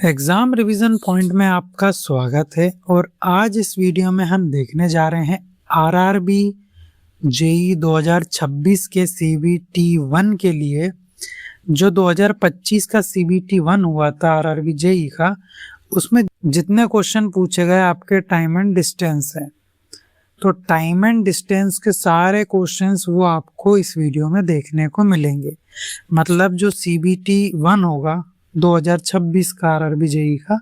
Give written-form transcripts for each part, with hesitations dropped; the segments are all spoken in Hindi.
एग्जाम रिवीजन पॉइंट में आपका स्वागत है। और आज इस वीडियो में हम देखने जा रहे हैं आरआरबी जेई 2026 के सीबीटी 1 के लिए जो 2025 का सीबीटी 1 हुआ था आरआरबी जेई का, उसमें जितने क्वेश्चन पूछे गए आपके टाइम एंड डिस्टेंस है। तो टाइम एंड डिस्टेंस के सारे क्वेश्चंस वो आपको इस वीडियो में देखने को मिलेंगे। मतलब जो सीबीटी 1 होगा 2026 का आरआरबी जेई का,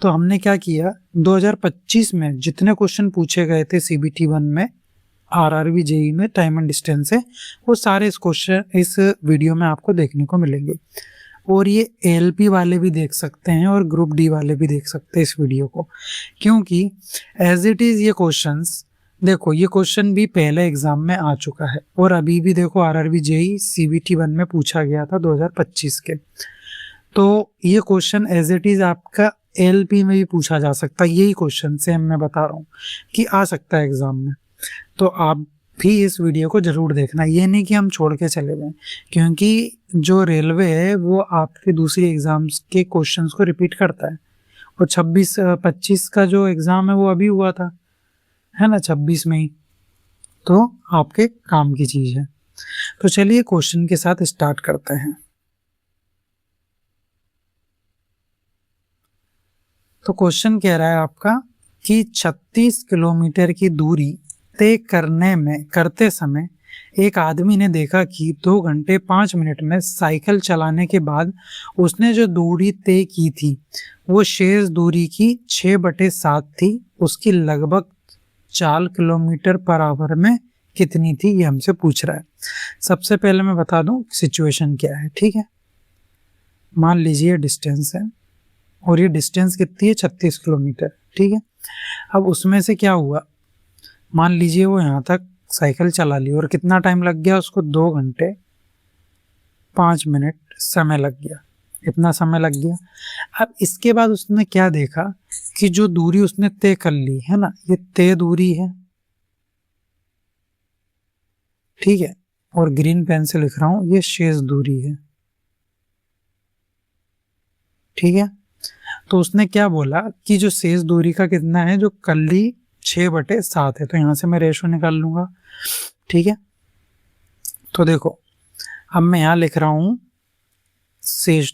तो हमने क्या किया 2025 में जितने क्वेश्चन पूछे गए थे सीबीटी 1 में आरआरबी जेई में टाइम एंड डिस्टेंस से, वो सारे इस क्वेश्चन इस वीडियो में आपको देखने को मिलेंगे। और ये एएलपी वाले भी देख सकते हैं और ग्रुप डी वाले भी देख सकते हैं इस वीडियो को, क्योंकि एज इट इज ये क्वेश्चंस देखो, ये क्वेश्चन भी पहले एग्जाम में आ चुका है और अभी भी देखो आरआरबी जेई सीबीटी 1 में पूछा गया था 2025 के। तो ये क्वेश्चन एज इट इज आपका एलपी में भी पूछा जा सकता है। यही क्वेश्चन सेम मैं बता रहा हूँ कि आ सकता है एग्जाम में। तो आप भी इस वीडियो को जरूर देखना, ये नहीं कि हम छोड़ के चले गए, क्योंकि जो रेलवे है वो आपके दूसरी एग्जाम्स के क्वेश्चंस को रिपीट करता है। और 26-25 का जो एग्जाम है वो अभी हुआ था, है ना, 26 में ही। तो आपके काम की चीज है। तो चलिए क्वेश्चन के साथ स्टार्ट करते हैं। तो क्वेश्चन कह रहा है आपका कि 36 किलोमीटर की दूरी तय करते समय एक आदमी ने देखा कि 2 घंटे 5 मिनट में साइकिल चलाने के बाद उसने जो दूरी तय की थी वो शेष दूरी की 6/7 थी। उसकी लगभग 4 किलोमीटर पर आवर में कितनी थी, ये हमसे पूछ रहा है। सबसे पहले मैं बता दूं सिचुएशन क्या है, ठीक है। मान लीजिए डिस्टेंस है और ये डिस्टेंस कितनी है 36 किलोमीटर, ठीक है। अब उसमें से क्या हुआ, मान लीजिए वो यहाँ तक साइकिल चला ली और कितना टाइम लग गया उसको, 2 घंटे 5 मिनट समय लग गया, इतना समय लग गया। अब इसके बाद उसने क्या देखा कि जो दूरी उसने तय कर ली है ना, ये तय दूरी है, ठीक है। और ग्रीन पेन से लिख रहा हूं, ये शेष दूरी है, ठीक है। तो उसने क्या बोला कि जो शेष दूरी का कितना है, जो कल ली 6/7 है। तो यहां से मैं रेशो निकाल लूंगा, ठीक है। तो देखो अब मैं यहां लिख रहा हूं शेष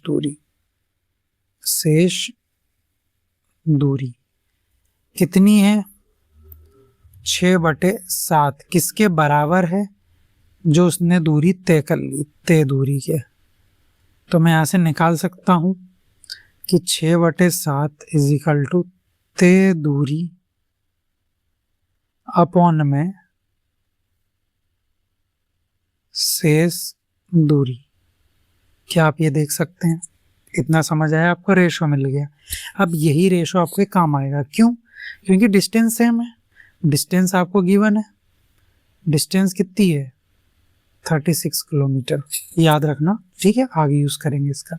दूरी कितनी है, 6/7 किसके बराबर है, जो उसने दूरी तय कर ली, तय दूरी के। तो मैं यहां से निकाल सकता हूं कि 6/7 इज इक्वल टू तय दूरी अपॉन में शेष दूरी। क्या आप ये देख सकते हैं? इतना समझ आया आपको, रेशो मिल गया। अब यही रेशो आपके काम आएगा, क्यों? क्योंकि डिस्टेंस सेम है, डिस्टेंस आपको गिवन है। डिस्टेंस कितनी है 36 किलोमीटर, याद रखना, ठीक है। आगे यूज करेंगे इसका।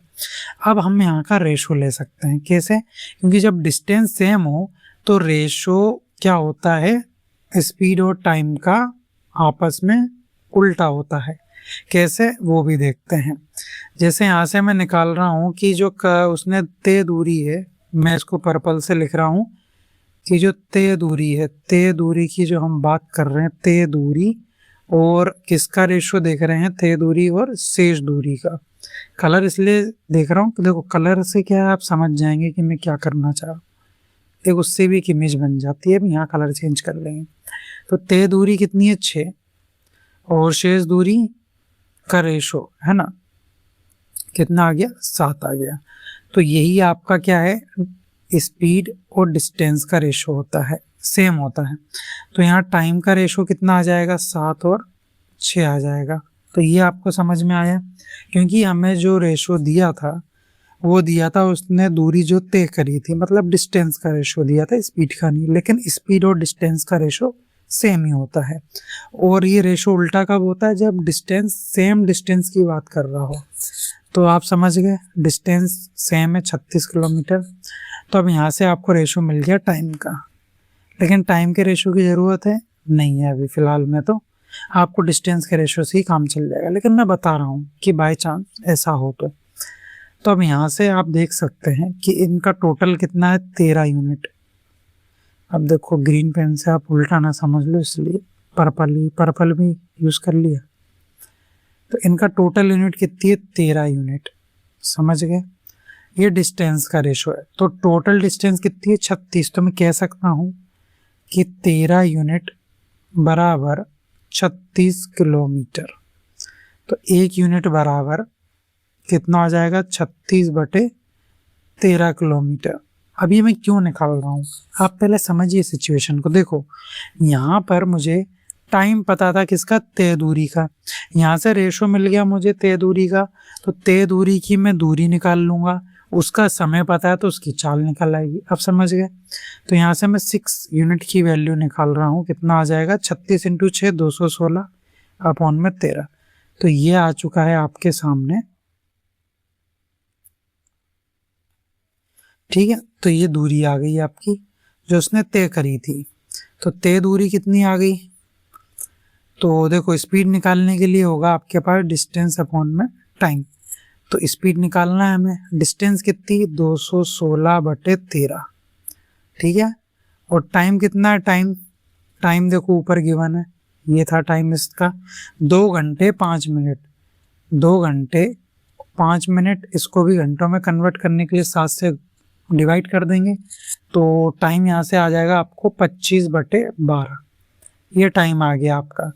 अब हम यहाँ का रेशो ले सकते हैं, कैसे? क्योंकि जब डिस्टेंस सेम हो तो रेशो क्या होता है, स्पीड और टाइम का आपस में उल्टा होता है। कैसे, वो भी देखते हैं। जैसे यहाँ से मैं निकाल रहा हूँ कि जो उसने तय दूरी है, मैं इसको पर्पल से लिख रहा हूँ कि जो तय दूरी है, तय दूरी की जो हम बात कर रहे हैं, तय दूरी और किसका रेशो देख रहे हैं, तय दूरी और शेष दूरी का। कलर इसलिए देख रहा हूँ कि देखो कलर से क्या है, आप समझ जाएंगे कि मैं क्या करना चाह रहा हूँ। एक उससे भी एक इमेज बन जाती है। यहाँ कलर चेंज कर लेंगे। तो तय दूरी कितनी है 6 और शेष दूरी का रेशो है ना, कितना आ गया, 7 आ गया। तो यही आपका क्या है, स्पीड और डिस्टेंस का रेशो होता है, सेम होता है। तो यहाँ टाइम का रेशो कितना आ जाएगा, 7 और 6 आ जाएगा। तो ये आपको समझ में आया, क्योंकि हमें जो रेशो दिया था वो दिया था उसने दूरी जो तय करी थी, मतलब डिस्टेंस का रेशो दिया था, स्पीड का नहीं। लेकिन स्पीड और डिस्टेंस का रेशो सेम ही होता है। और ये रेशो उल्टा कब होता है, जब डिस्टेंस सेम डिस्टेंस की बात कर रहा हो। तो आप समझ गए, डिस्टेंस सेम है 36 किलोमीटर। तो अब यहाँ से आपको रेशो मिल गया टाइम का। लेकिन टाइम के रेशो की ज़रूरत है नहीं है अभी फ़िलहाल में, तो आपको डिस्टेंस के रेशो से ही काम चल जाएगा। लेकिन मैं बता रहा हूँ कि बाय चांस ऐसा हो तो अब यहाँ से आप देख सकते हैं कि इनका टोटल कितना है, 13 यूनिट। अब देखो ग्रीन पेन से आप उल्टा ना समझ लो, इसलिए पर्पल भी यूज कर लिया। तो इनका टोटल यूनिट कितनी है, 13 यूनिट। समझ गए? ये डिस्टेंस का रेशो है। तो टोटल डिस्टेंस कितनी है, 36। तो मैं कह सकता हूँ कि 13 यूनिट बराबर 36 किलोमीटर। तो 1 यूनिट बराबर कितना आ जाएगा, 36/13 किलोमीटर। अब ये मैं क्यों निकाल रहा हूँ, आप पहले समझिए सिचुएशन को। देखो यहाँ पर मुझे टाइम पता था किसका, तय दूरी का। यहाँ से रेशो मिल गया मुझे तय दूरी का, तो तय दूरी की मैं दूरी निकाल लूंगा। उसका समय पता है तो उसकी चाल निकल आएगी। अब समझ गए? तो यहाँ से मैं 6 यूनिट की वैल्यू निकाल रहा हूँ। कितना आ जाएगा, 36 × 6 216/13। तो ये आ चुका है आपके सामने। ठीक है, तो ये दूरी आ गई आपकी जो उसने तय करी थी। तो तय दूरी कितनी आ गई, तो देखो स्पीड निकालने के लिए होगा आपके पास डिस्टेंस अपॉन में टाइम। तो स्पीड निकालना है हमें, डिस्टेंस कितनी, 216/13। ठीक है, और टाइम कितना है, टाइम देखो ऊपर गिवन है, ये था टाइम इसका, 2 घंटे 5 मिनट। 2 घंटे 5 मिनट, इसको भी घंटों में कन्वर्ट करने के लिए 7 से डिवाइड कर देंगे। तो टाइम यहाँ से आ जाएगा आपको 25/12। ये टाइम आ गया आपका।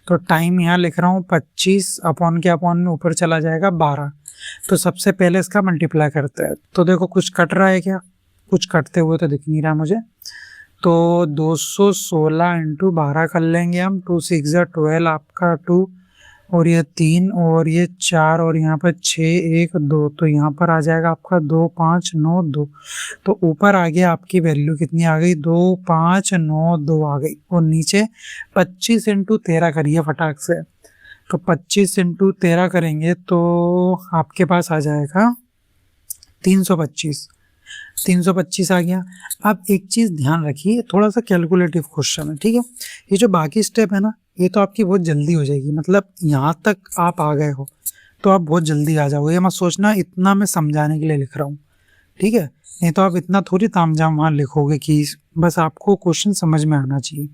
तो टाइम यहाँ लिख रहा हूँ 25 अपॉन के अपॉन में ऊपर चला जाएगा 12। तो सबसे पहले इसका मल्टीप्लाई करते हैं। तो देखो कुछ कट रहा है क्या, कुछ कटते हुए तो दिख नहीं रहा मुझे। तो 216 × 12 कर लेंगे हम। 2 6 12 आपका 2, और ये 3 और ये 4 और यहाँ पर 6 1 2। तो यहाँ पर आ जाएगा आपका 2 5 9 2। तो ऊपर आ गया आपकी वैल्यू कितनी आ गई, 2 5 9 2 आ गई। और नीचे 25 × 13 करिए फटाक से। तो 25 × 13 करेंगे तो आपके पास आ जाएगा 325। 325 आ गया। अब एक चीज ध्यान रखिए, थोड़ा सा कैलकुलेटिव क्वेश्चन है, ठीक है। ये जो बाकी स्टेप है ना, ये तो आपकी बहुत जल्दी हो जाएगी। मतलब यहाँ तक आप आ गए हो तो आप बहुत जल्दी आ जाओगे। ये मत सोचना इतना मैं समझाने के लिए लिख रहा हूँ, ठीक है। नहीं तो आप इतना थोड़ी तामझाम वहाँ लिखोगे कि बस आपको क्वेश्चन समझ में आना चाहिए।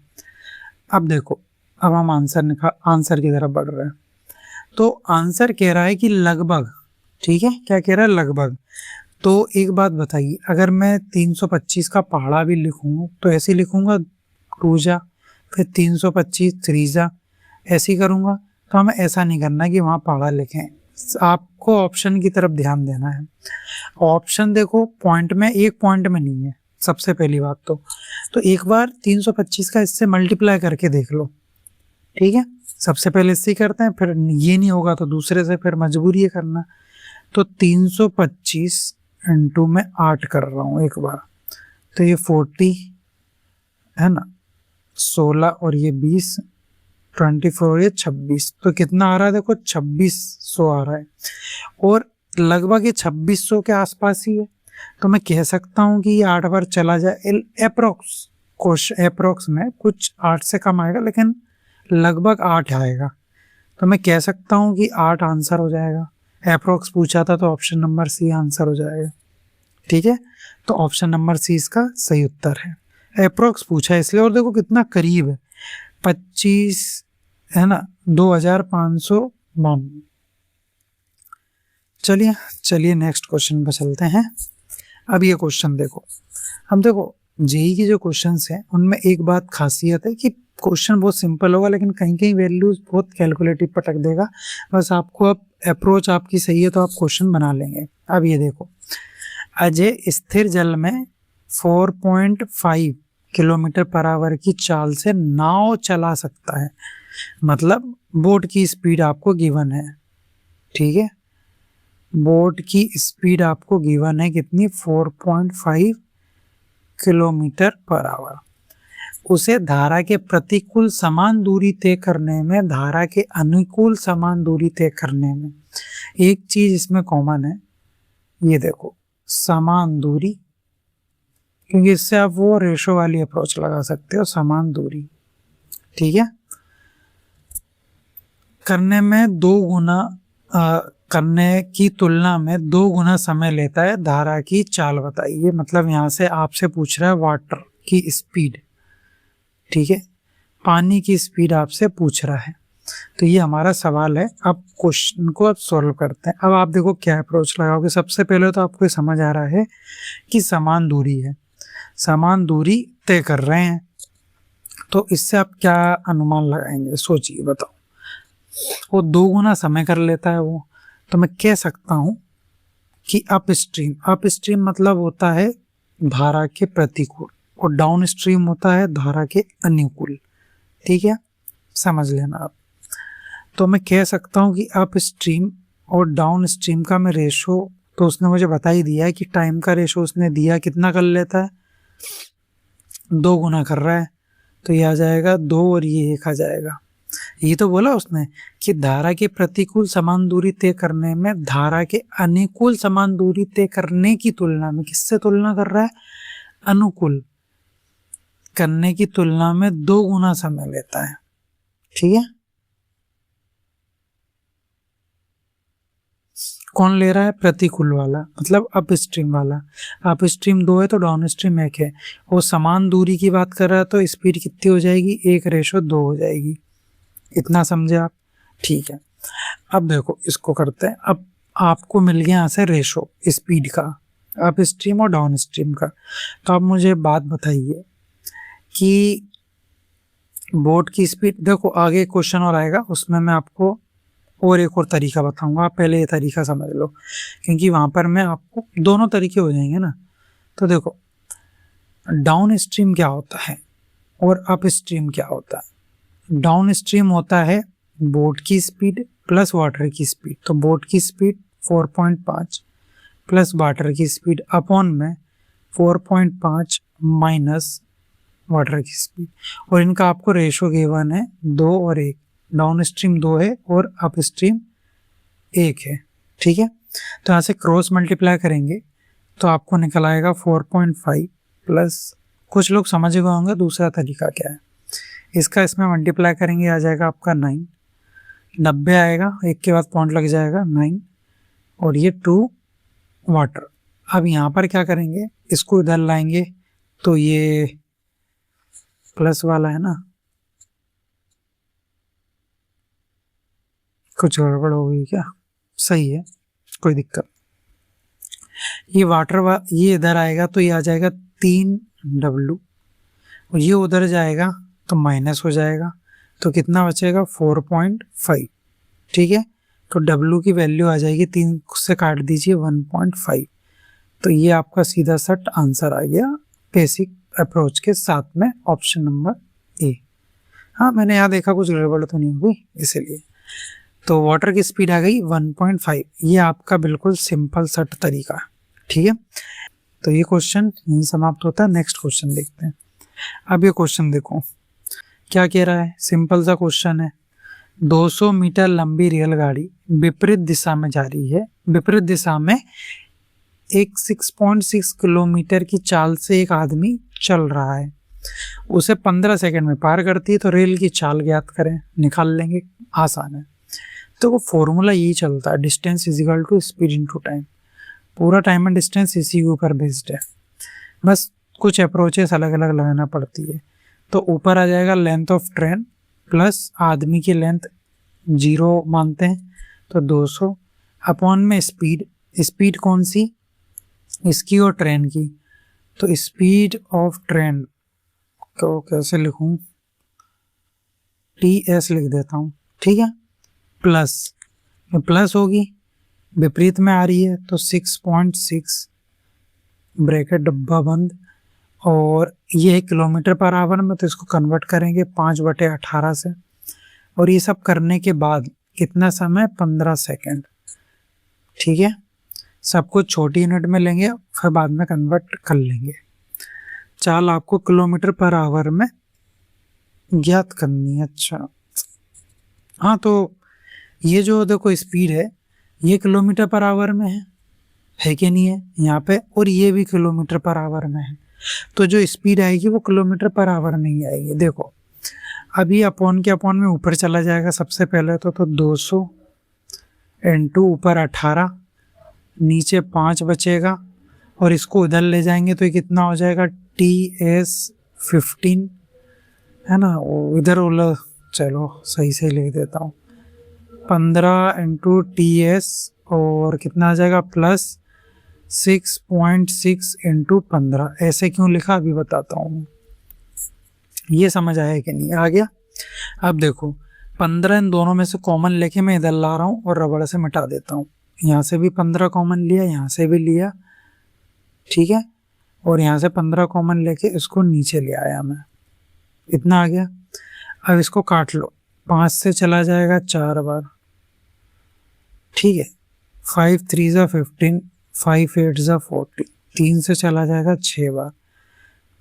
अब देखो, अब हम आंसर की तरफ बढ़ रहे हैं। तो आंसर कह रहा है कि लगभग, ठीक है, क्या कह रहा है, लगभग। तो एक बात बताइए, अगर मैं 325 का पहाड़ा भी लिखूँ तो ऐसे लिखूंगा क्रूजा, फिर 325 थ्रीजा, ऐसे ही करूँगा। तो हमें ऐसा नहीं करना कि वहाँ पहाड़ा लिखें। आपको ऑप्शन की तरफ ध्यान देना है। ऑप्शन देखो पॉइंट में, एक पॉइंट में नहीं है, सबसे पहली बात तो एक बार 325 का इससे मल्टीप्लाई करके देख लो, ठीक है। सबसे पहले इससे ही करते हैं, फिर ये नहीं होगा तो दूसरे से, फिर मजबूरी है करना। तो 325 × में 8 कर रहा हूँ एक बार, तो ये 40 है ना, 16 और ये 20, 24 और ये 26। तो कितना आ रहा है, देखो 2600 आ रहा है। और लगभग ये 2600 के आसपास ही है। तो मैं कह सकता हूँ कि ये 8 बार चला जाए अप्रोक्स में कुछ 8 से कम आएगा, लेकिन लगभग 8 आएगा। तो मैं कह सकता हूँ कि 8 आंसर हो जाएगा। अप्रोक्स पूछा था तो ऑप्शन नंबर सी आंसर हो जाएगा, ठीक है। तो ऑप्शन नंबर सी इसका सही उत्तर है। अप्रोक्स पूछा है इसलिए, और देखो कितना करीब है, 25 है ना, 2592। चलिए नेक्स्ट क्वेश्चन पर चलते हैं। अब ये क्वेश्चन देखो, हम देखो जेई की जो क्वेश्चंस हैं उनमें एक बात खासियत है कि क्वेश्चन बहुत सिंपल होगा, लेकिन कहीं कहीं वैल्यूज बहुत कैलकुलेटिव पटक देगा। बस आपको अब अप्रोच आपकी सही है तो आप क्वेश्चन बना लेंगे। अब ये देखो, अजय स्थिर जल में 4.5 किलोमीटर/आवर की चाल से नाव चला सकता है। मतलब बोट की स्पीड आपको गिवन है, ठीक है। बोट की स्पीड आपको गिवन है कितनी, 4.5 किलोमीटर/आवर। उसे धारा के प्रतिकूल समान दूरी तय करने में, धारा के अनुकूल समान दूरी तय करने में एक चीज इसमें कॉमन है, ये देखो समान दूरी, क्योंकि इससे आप वो रेशो वाली अप्रोच लगा सकते हो, समान दूरी, ठीक है। करने में 2 गुना करने की तुलना में 2 गुना समय लेता है, धारा की चाल बताइए। मतलब यहाँ से आपसे पूछ रहा है वाटर की स्पीड, ठीक है, पानी की स्पीड आपसे पूछ रहा है। तो ये हमारा सवाल है। अब क्वेश्चन को अब सॉल्व करते हैं। अब आप देखो क्या अप्रोच लगाओगे। सबसे पहले तो आपको समझ आ रहा है कि समान दूरी है, समान दूरी तय कर रहे हैं, तो इससे आप क्या अनुमान लगाएंगे, सोचिए, बताओ। वो 2 गुना समय कर लेता है वो, तो मैं कह सकता हूं कि अप स्ट्रीम मतलब होता है धारा के प्रतिकूल, और डाउन स्ट्रीम होता है धारा के अनुकूल, ठीक है, समझ लेना आप। तो मैं कह सकता हूं कि अप स्ट्रीम और डाउन स्ट्रीम का मैं रेशो, तो उसने मुझे बता ही दिया है कि टाइम का रेशो उसने दिया, कितना कर लेता है, 2 गुना कर रहा है, तो ये आ जाएगा 2 और ये 1 आ जाएगा। ये तो बोला उसने कि धारा के प्रतिकूल समान दूरी तय करने में धारा के अनुकूल समान दूरी तय करने की तुलना में, किससे तुलना कर रहा है, अनुकूल करने की तुलना में 2 गुना समय लेता है, ठीक है। कौन ले रहा है, प्रतिकूल वाला, मतलब अप स्ट्रीम वाला। अप स्ट्रीम 2 है तो डाउन स्ट्रीम 1 है, और समान दूरी की बात कर रहा है तो स्पीड कितनी हो जाएगी, 1:2 हो जाएगी। इतना समझे आप, ठीक है। अब देखो इसको करते हैं। अब आपको मिल गया यहाँ से रेशो स्पीड का, अप स्ट्रीम और डाउन स्ट्रीम का। तो आप मुझे बात बताइए कि बोट की स्पीड, देखो आगे क्वेश्चन और आएगा उसमें मैं आपको और एक और तरीका बताऊंगा, आप पहले ये तरीका समझ लो, क्योंकि वहां पर मैं आपको दोनों तरीके हो जाएंगे ना। तो देखो डाउन स्ट्रीम क्या होता है और अप स्ट्रीम क्या होता है। डाउन स्ट्रीम होता है बोट की स्पीड प्लस वाटर की स्पीड, तो बोट की स्पीड 4.5 प्लस वाटर की स्पीड अपॉन में 4.5 माइनस वाटर की स्पीड, और इनका आपको रेशो गिवन है 2 और 1। डाउन स्ट्रीम 2 है और अप स्ट्रीम 1 है, ठीक है। तो यहाँ से क्रॉस मल्टीप्लाई करेंगे तो आपको निकल आएगा 4.5 प्लस, कुछ लोग समझ गए होंगे दूसरा तरीका क्या है, इसका इसमें मल्टीप्लाई करेंगे आ जाएगा आपका 9, 90 आएगा, 1 के बाद पॉइंट लग जाएगा 9, और ये 2 वाटर। अब यहाँ पर क्या करेंगे, इसको इधर लाएंगे तो ये प्लस वाला है ना, कुछ गड़बड़ हो गई क्या, सही है, कोई दिक्कत। ये वाटर ये इधर आएगा तो ये आ जाएगा 3W, और ये उधर जाएगा तो माइनस हो जाएगा, तो कितना बचेगा 4.5, ठीक है। तो W की वैल्यू आ जाएगी, 3 से काट दीजिए 1.5, तो ये आपका सीधा सट आंसर आ गया बेसिक अप्रोच के साथ में, ऑप्शन नंबर ए। हाँ मैंने यहाँ देखा कुछ गड़बड़ तो नहीं हुई इसीलिए। तो वाटर की स्पीड आ गई 1.5, ये आपका बिल्कुल सिंपल सट तरीका, ठीक है। तो ये क्वेश्चन यहीं समाप्त होता है। नेक्स्ट क्वेश्चन देखते हैं। अब ये क्वेश्चन देखो क्या कह रहा है, सिंपल सा क्वेश्चन है। 200 मीटर लंबी रेलगाड़ी विपरीत दिशा में जा रही है, विपरीत दिशा में एक 6.6 किलोमीटर की चाल से एक आदमी चल रहा है, उसे 15 सेकंड में पार करती है, तो रेल की चाल ज्ञात करें, निकाल लेंगे, आसान है। तो वो फॉर्मूला यही चलता है, distance is equal to speed into time, पूरा टाइम एंड डिस्टेंस इसी के ऊपर बेस्ड है, बस कुछ अप्रोचेस अलग अलग लगाना पड़ती है। तो ऊपर आ जाएगा लेंथ ऑफ ट्रेन प्लस आदमी की लेंथ 0 मानते हैं, तो 200 अपॉन में स्पीड, स्पीड कौन सी, इसकी और ट्रेन की, तो स्पीड ऑफ ट्रेन को कैसे लिखूं, TS लिख देता हूँ, ठीक है, प्लस, प्लस होगी, विपरीत में आ रही है तो 6.6 ब्रैकेट डब्बा बंद, और ये है किलोमीटर पर आवर में, तो इसको कन्वर्ट करेंगे 5/18 से, और ये सब करने के बाद कितना समय, 15 सेकेंड, ठीक है। सब कुछ छोटी यूनिट में लेंगे फिर बाद में कन्वर्ट कर लेंगे। चाल आपको किलोमीटर पर आवर में ज्ञात करनी है, अच्छा हाँ। तो ये जो देखो स्पीड है ये किलोमीटर पर आवर में है कि नहीं है यहाँ पे, और ये भी किलोमीटर पर आवर में है, तो जो स्पीड आएगी वो किलोमीटर पर आवर में ही आएगी। देखो अभी अपॉन के अपॉन में ऊपर चला जाएगा सबसे पहले तो 200 इंटू ऊपर 18, नीचे 5 बचेगा और इसको उधर ले जाएंगे तो ये कितना हो जाएगा TS15, है ना, इधर उधर, चलो सही से लिख देता हूँ, 15 इंटू TS और कितना आ जाएगा प्लस 6.6 इंटू 15। ऐसे क्यों लिखा अभी बताता हूँ। ये समझ आया कि नहीं? आ गया। अब देखो 15 इन दोनों में से कॉमन लेके मैं इधर ला रहा हूँ और रबड़ से मिटा देता हूँ। यहाँ से भी 15 कॉमन लिया, यहाँ से भी लिया, ठीक है, और यहाँ से 15 कॉमन लेके इसको नीचे ले आया मैं, इतना आ गया। अब इसको काट लो, 5 से चला जाएगा 4 बार, ठीक है, 5 3 ज़ा 15, 5 8 ज़ा 40, 3 से चला जाएगा 6 बार,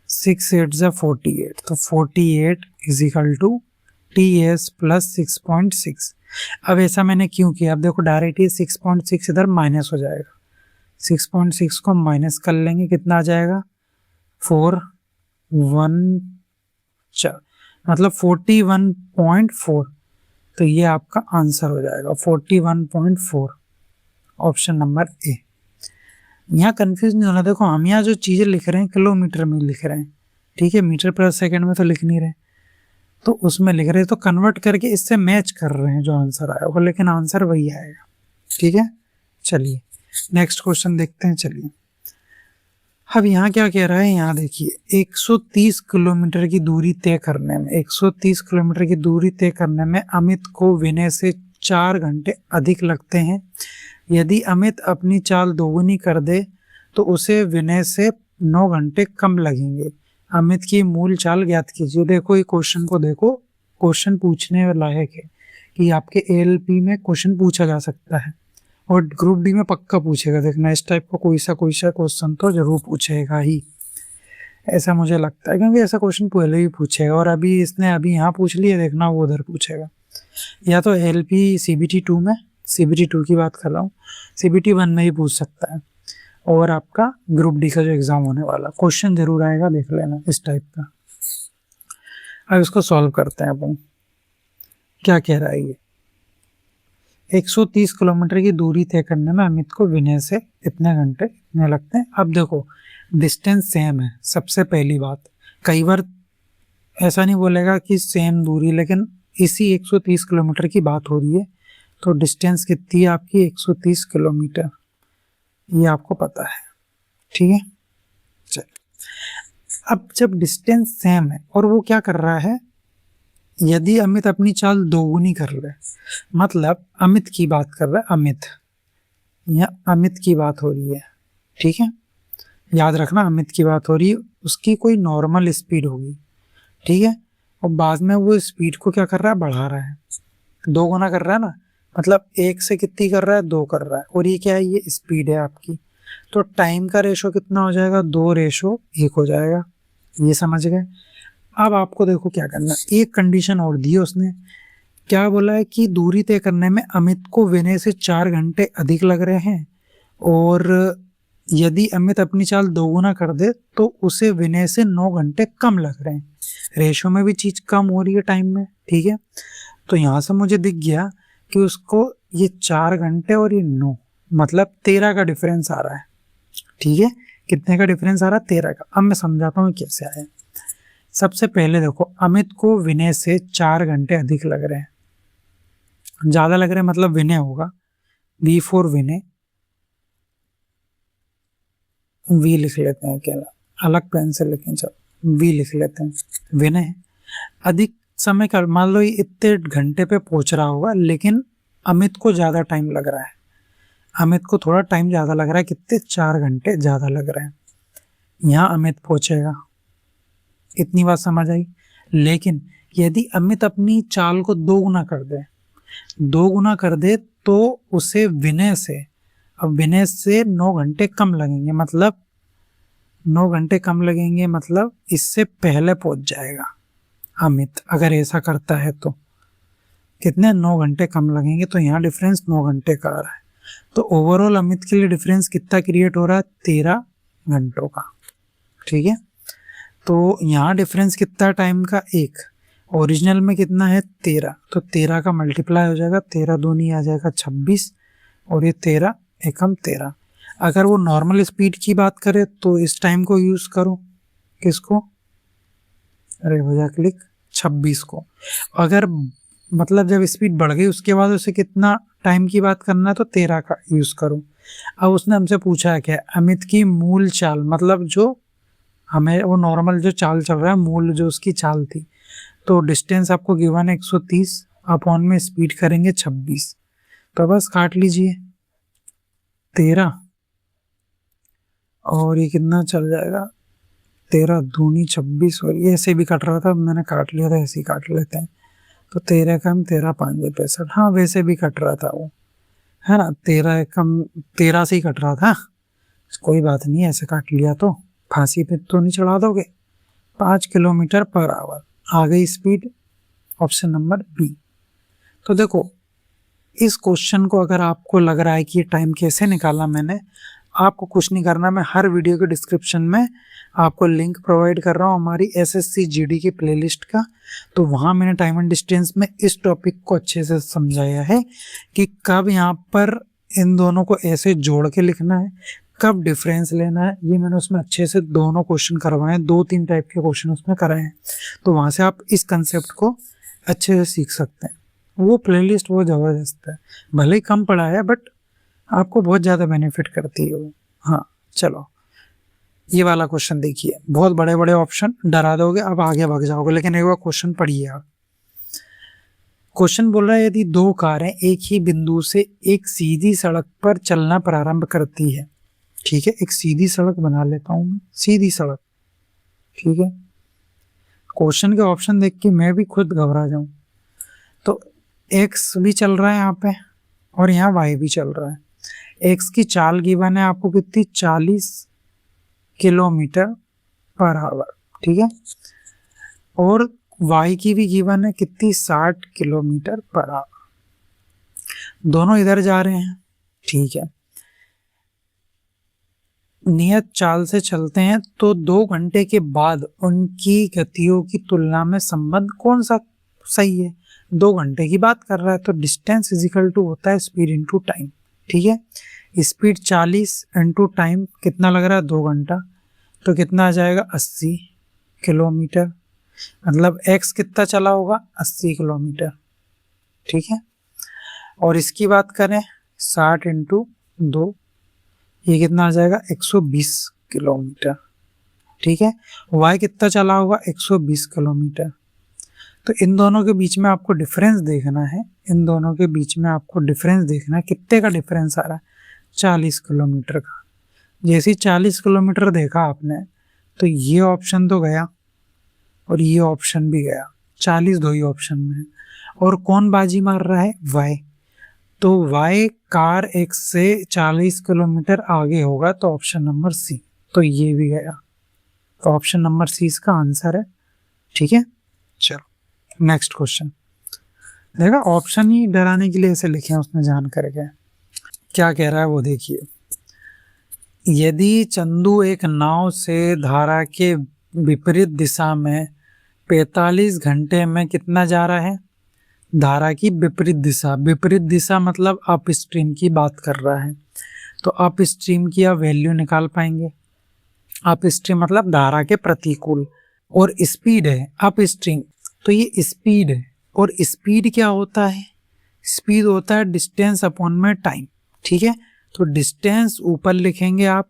6 8 ज़ा 48, तो 48 is equal to TS plus 6.6। अब ऐसा मैंने क्यों किया? अब देखो डायरेक्ट ही 6.6 इधर माइनस हो जाएगा, 6.6 को माइनस कर लेंगे, कितना आ जाएगा 4 1 4, मतलब 41.4। तो ये आपका आंसर हो जाएगा 41.4, ऑप्शन नंबर ए। यहाँ कंफ्यूज नहीं होना। देखो हम यहाँ जो चीज़ें लिख रहे हैं किलोमीटर में लिख रहे हैं, ठीक है, मीटर पर सेकंड में तो लिख नहीं रहे, तो उसमें लिख रहे हैं, तो कन्वर्ट करके इससे मैच कर रहे हैं जो आंसर आया होगा, लेकिन आंसर वही आएगा, ठीक है। चलिए नेक्स्ट क्वेश्चन देखते हैं। चलिए अब यहाँ क्या कह रहा है, यहाँ देखिए 130 किलोमीटर की दूरी तय करने में, 130 किलोमीटर की दूरी तय करने में अमित को विनय से 4 घंटे अधिक लगते हैं। यदि अमित अपनी चाल दोगुनी कर दे तो उसे विनय से 9 घंटे कम लगेंगे। अमित की मूल चाल ज्ञात कीजिए। देखो ये क्वेश्चन को देखो, क्वेश्चन पूछने लायक है कि आपके ALP में क्वेश्चन पूछा जा सकता है और ग्रुप डी में पक्का पूछेगा। देखना इस टाइप का कोई सा क्वेश्चन तो जरूर पूछेगा ही, ऐसा मुझे लगता है, क्योंकि ऐसा क्वेश्चन पहले ही पूछेगा और अभी इसने अभी यहाँ पूछ लिया, देखना वो उधर पूछेगा। या तो LP CBT 2 में, CBT 2 की बात कर रहा हूँ, CBT 1 में ही पूछ सकता है, और आपका ग्रुप डी का जो एग्जाम होने वाला क्वेश्चन जरूर आएगा, देख लेना इस टाइप का। अब इसको सॉल्व करते हैं अपन। क्या कह रहा है ये, 130 किलोमीटर की दूरी तय करने में अमित को विनय से इतने घंटे इतने लगते हैं। अब देखो डिस्टेंस सेम है, सबसे पहली बात, कई बार ऐसा नहीं बोलेगा कि सेम दूरी, लेकिन इसी 130 किलोमीटर की बात हो रही है, तो डिस्टेंस कितनी है आपकी 130 किलोमीटर, ये आपको पता है, ठीक है। चलिए अब जब डिस्टेंस सेम है और वो क्या कर रहा है, यदि अमित अपनी चाल दोगुनी कर ले, मतलब अमित की बात कर रहा है, अमित, यहाँ अमित की बात हो रही है, ठीक है, याद रखना अमित की बात हो रही है, उसकी कोई नॉर्मल स्पीड होगी, ठीक है, और बाद में वो स्पीड को क्या कर रहा है, बढ़ा रहा है, 2 गुना कर रहा है ना, मतलब 1 से कितनी कर रहा है, 2 कर रहा है, और ये क्या है, ये स्पीड है आपकी, तो टाइम का रेशो कितना हो जाएगा, 2:1 हो जाएगा। ये समझ गए। अब आपको देखो क्या करना, एक कंडीशन और दी है उसने, क्या बोला है कि दूरी तय करने में अमित को विनय से 4 घंटे अधिक लग रहे हैं, और यदि अमित अपनी चाल 2 गुना कर दे तो उसे विनय से 9 घंटे कम लग रहे हैं। रेशो में भी चीज कम हो रही है टाइम में, ठीक है। तो यहाँ से मुझे दिख गया कि उसको ये 4 घंटे और ये 9, मतलब 13 का डिफरेंस आ रहा है, ठीक है। कितने का डिफरेंस आ रहा है, 13 का। अब मैं समझाता हूँ कैसे आया। सबसे पहले देखो अमित को विनय से 4 घंटे अधिक लग रहे हैं, ज्यादा लग रहे हैं मतलब विनय होगा, V फॉर विनय, V लिख लेते हैं अकेला, अलग पेन से लिखें, चलो V लिख लेते हैं। विनय अधिक समय कर, मान लो ये इतने घंटे पे पहुंच रहा होगा, लेकिन अमित को ज्यादा टाइम लग रहा है, अमित को थोड़ा टाइम ज्यादा लग रहा है, कितने 4 घंटे ज्यादा लग रहे हैं। यहाँ अमित पहुंचेगा, इतनी बात समझ आई। लेकिन यदि अमित अपनी चाल को 2 गुना कर दे, 2 गुना कर दे तो उसे विनय से, अब विनय से 9 घंटे कम लगेंगे, मतलब 9 घंटे कम लगेंगे, मतलब इससे पहले पहुंच जाएगा अमित। अगर ऐसा करता है तो कितने 9 घंटे कम लगेंगे, तो यहाँ डिफरेंस 9 घंटे का आ रहा है। तो ओवरऑल अमित के लिए डिफरेंस कितना क्रिएट हो रहा है, 13 घंटों का, ठीक है। तो यहाँ डिफरेंस कितना टाइम का, 1, ओरिजिनल में कितना है 13, तो 13 का मल्टीप्लाई हो जाएगा, 13 दूनी आ जाएगा 26, और ये 13 एकम 13। अगर वो नॉर्मल स्पीड की बात करें तो इस टाइम को यूज करो, किसको, अरे हो जा क्लिक, 26 को। अगर मतलब जब स्पीड बढ़ गई उसके बाद उसे कितना टाइम की बात करना है तो 13 का यूज करो। अब उसने हमसे पूछा है क्या, अमित की मूल चाल, मतलब जो हमें वो नॉर्मल जो चाल चल रहा है, मूल जो उसकी चाल थी, तो डिस्टेंस आपको गिवन है 130, अपॉन में स्पीड करेंगे 26, तो बस काट लीजिए 13 और ये कितना चल जाएगा 13 दूनी 26, और ये ऐसे भी कट रहा था, मैंने काट लिया था, ऐसे ही काट लेते हैं। तो 13 कम 13 5 65, हाँ वैसे भी कट रहा था वो, है ना, 13 कम 13 से ही कट रहा था, कोई बात नहीं, ऐसे काट लिया तो फांसी पे तो नहीं चढ़ा दोगे। 5 किलोमीटर पर आवर आ गई स्पीड, ऑप्शन नंबर बी। तो देखो इस क्वेश्चन को अगर आपको लग रहा है कि ये टाइम कैसे निकाला मैंने, आपको कुछ नहीं करना, मैं हर वीडियो के डिस्क्रिप्शन में आपको लिंक प्रोवाइड कर रहा हूँ हमारी एसएससी जीडी की प्लेलिस्ट का, तो वहाँ मैंने टाइम एंड डिस्टेंस में इस टॉपिक को अच्छे से समझाया है कि कब यहाँ पर इन दोनों को ऐसे जोड़ के लिखना है, कब डिफरेंस लेना है, ये मैंने उसमें अच्छे से दोनों क्वेश्चन करवाए हैं, 2-3 टाइप के क्वेश्चन उसमें कराए हैं, तो वहाँ से आप इस कंसेप्ट को अच्छे से सीख सकते हैं। वो प्लेलिस्ट वो ज़बरदस्त है, भले ही कम पड़ा है बट आपको बहुत ज़्यादा बेनिफिट करती है वो। हाँ चलो ये वाला क्वेश्चन देखिए, बहुत बड़े बड़े ऑप्शन डरा दोगे, अब आगे भाग जाओगे, लेकिन एक बार क्वेश्चन पढ़िए आप। क्वेश्चन बोल रहा है यदि दो कारें एक ही बिंदु से एक सीधी सड़क पर चलना प्रारंभ करती है, ठीक है, एक सीधी सड़क बना लेता हूँ मैं, सीधी सड़क, ठीक है, क्वेश्चन के ऑप्शन देख के मैं भी खुद घबरा जाऊं। तो एक्स भी चल रहा है यहाँ पे और यहाँ वाई भी चल रहा है। एक्स की चाल गिवन है आपको कितनी, 40 किलोमीटर पर आवर, ठीक है, और वाई की भी गिवन है कितनी, 60 किलोमीटर पर आवर। दोनों इधर जा रहे हैं, ठीक है, नियत चाल से चलते हैं तो 2 घंटे के बाद उनकी गतियों की तुलना में संबंध कौन सा सही है। 2 घंटे की बात कर रहा है तो डिस्टेंस इज इक्वल टू होता है स्पीड इनटू टाइम, ठीक है, स्पीड 40 इनटू टाइम कितना लग रहा है 2 घंटा, तो कितना आ जाएगा 80 किलोमीटर, मतलब एक्स कितना चला होगा 80 किलोमीटर, ठीक है, और इसकी बात करें 60 इंटू 2, ये कितना आ जाएगा 120 किलोमीटर, ठीक है, वाई कितना चला होगा 120 किलोमीटर। तो इन दोनों के बीच में आपको डिफरेंस देखना है, इन दोनों के बीच में आपको डिफरेंस देखना है, कितने का डिफरेंस आ रहा है, 40 किलोमीटर का। जैसे 40 किलोमीटर देखा आपने तो ये ऑप्शन तो गया और ये ऑप्शन भी गया, 40 दो ही ऑप्शन में है, और कौन बाजी मार रहा है, वाई, तो वाई कार एक्स से 40 किलोमीटर आगे होगा, तो ऑप्शन नंबर सी, तो ये भी गया, तो ऑप्शन नंबर सी इसका आंसर है, ठीक है। चलो नेक्स्ट क्वेश्चन, देखा ऑप्शन ही डराने के लिए ऐसे लिखे हैं उसने जान करके, क्या कह रहा है वो देखिए। यदि चंदू एक नाव से धारा के विपरीत दिशा में 45 घंटे में कितना जा रहा है, धारा की विपरीत दिशा, विपरीत दिशा मतलब अप स्ट्रीम की बात कर रहा है, तो अप स्ट्रीम की आप वैल्यू निकाल पाएंगे, अप स्ट्रीम मतलब धारा के प्रतिकूल, और स्पीड है अप स्ट्रीम, तो ये स्पीड है, और स्पीड क्या होता है, स्पीड होता है डिस्टेंस अपॉन में टाइम, ठीक है, तो डिस्टेंस ऊपर लिखेंगे आप